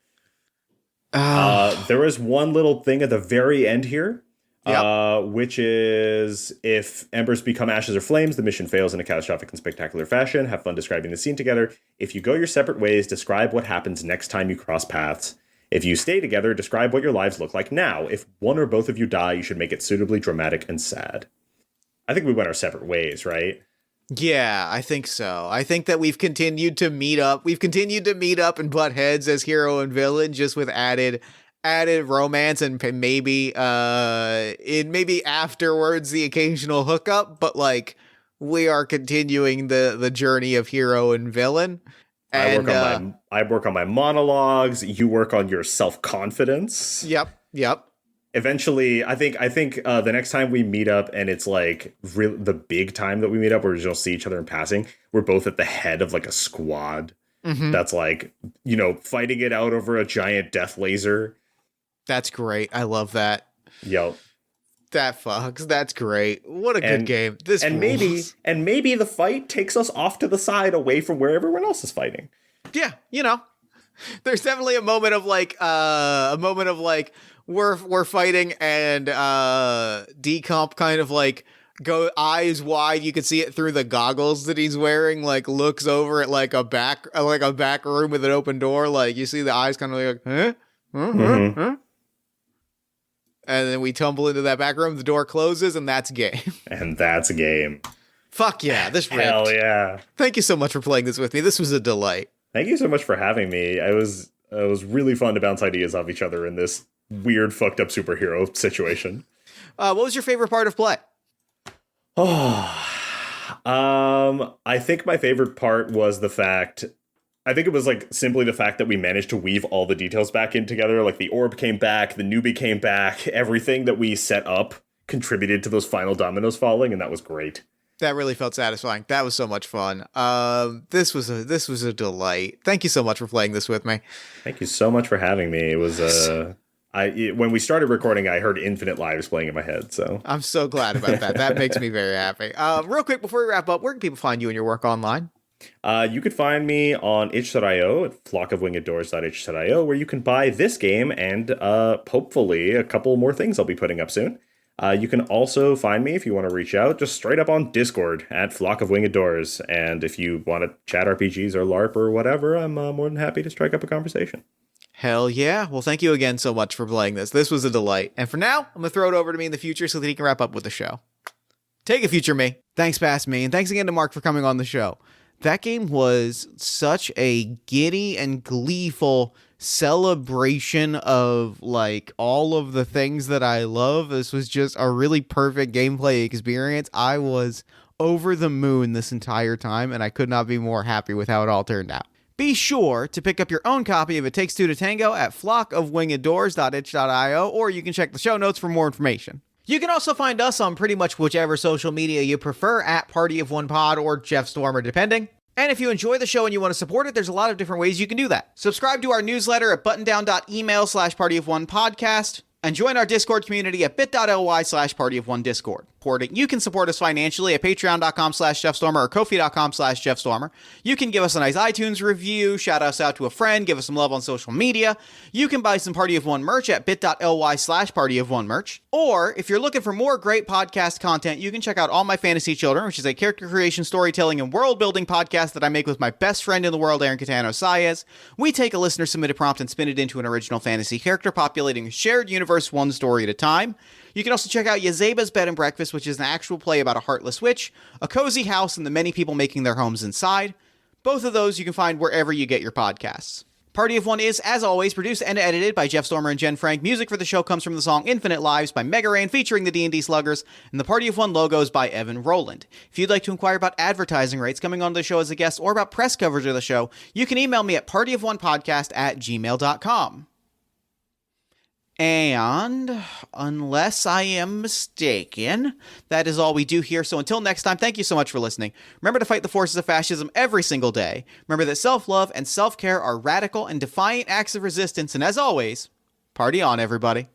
There is one little thing at the very end here, which is if embers become ashes or flames, the mission fails in a catastrophic and spectacular fashion. Have fun describing the scene together. If you go your separate ways, describe what happens next time you cross paths. If you stay together, describe what your lives look like now. If one or both of you die, you should make it suitably dramatic and sad. I think we went our separate ways, right? Yeah, I think so. I think that we've continued to meet up. We've continued to meet up and butt heads as hero and villain, just with added romance and maybe afterwards the occasional hookup. But like, we are continuing the journey of hero and villain. I work on my monologues. You work on your self-confidence. Yep. Eventually, I think the next time we meet up and it's like the big time that we meet up where you'll see each other in passing, we're both at the head of like a squad that's like, fighting it out over a giant death laser. That's great. I love that. Yep. That fucks. That's great. What a good game. This rules. maybe the fight takes us off to the side away from where everyone else is fighting. Yeah, there's definitely a moment of like we're fighting and Decomp kind of like go eyes wide. You can see it through the goggles that he's wearing, like looks over at like a back room with an open door. Like you see the eyes kind of like, huh? Huh? And then we tumble into that back room, the door closes, and that's game. And that's a game. Fuck yeah, this ripped. Hell yeah. Thank you so much for playing this with me. This was a delight. Thank you so much for having me. It was really fun to bounce ideas off each other in this weird, fucked up superhero situation. What was your favorite part of play? I think my favorite part was I think it was like simply the fact that we managed to weave all the details back in together. Like the orb came back, the newbie came back, everything that we set up contributed to those final dominoes falling, and that was great. That really felt satisfying. That was so much fun. This was a delight. Thank you so much for playing this with me. Thank you so much for having me. It was when we started recording, I heard Infinite Lives playing in my head. So I'm so glad about that. That makes me very happy. Real quick before we wrap up, where can people find you and your work online? You could find me on itch.io at flockofwingeddoors.itch.io, where you can buy this game and hopefully a couple more things I'll be putting up soon. You can also find me if you want to reach out just straight up on Discord at Flock of Winged Doors. And if you want to chat RPGs or LARP or whatever, I'm more than happy to strike up a conversation. Hell yeah. Well, thank you again so much for playing this. This was a delight. And for now, I'm going to throw it over to me in the future so that he can wrap up with the show. Take it, future me. Thanks, past me. And thanks again to Mark for coming on the show. That game was such a giddy and gleeful celebration of like all of the things that I love. This was just a really perfect gameplay experience. I was over the moon this entire time, and I could not be more happy with how it all turned out. Be sure to pick up your own copy of It Takes Two to Tango at flockofwingeddoors.itch.io, or you can check the show notes for more information. You can also find us on pretty much whichever social media you prefer at Party of One Pod or Jeff Stormer, depending. And if you enjoy the show and you want to support it, there's a lot of different ways you can do that. Subscribe to our newsletter at buttondown.email/partyofonepodcast and join our Discord community at bit.ly/partyofonediscord. You can support us financially at patreon.com/JeffStormer or ko-fi.com/JeffStormer. You can give us a nice iTunes review, shout us out to a friend, give us some love on social media. You can buy some Party of One merch at bit.ly/partyofonemerch. Or if you're looking for more great podcast content, you can check out All My Fantasy Children, which is a character creation, storytelling, and world building podcast that I make with my best friend in the world, Aaron Catano Saez. We take a listener submitted prompt and spin it into an original fantasy character, populating a shared universe one story at a time. You can also check out Yazeba's Bed and Breakfast, which is an actual play about a heartless witch, a cozy house, and the many people making their homes inside. Both of those you can find wherever you get your podcasts. Party of One is, as always, produced and edited by Jeff Stormer and Jen Frank. Music for the show comes from the song Infinite Lives by Mega Ran featuring the D&D Sluggers, and the Party of One logo is by Evan Rowland. If you'd like to inquire about advertising rates, coming on the show as a guest, or about press coverage of the show, you can email me at partyofonepodcast@gmail.com. And unless I am mistaken, that is all we do here. So until next time, thank you so much for listening. Remember to fight the forces of fascism every single day. Remember that self-love and self-care are radical and defiant acts of resistance. And as always, party on, everybody.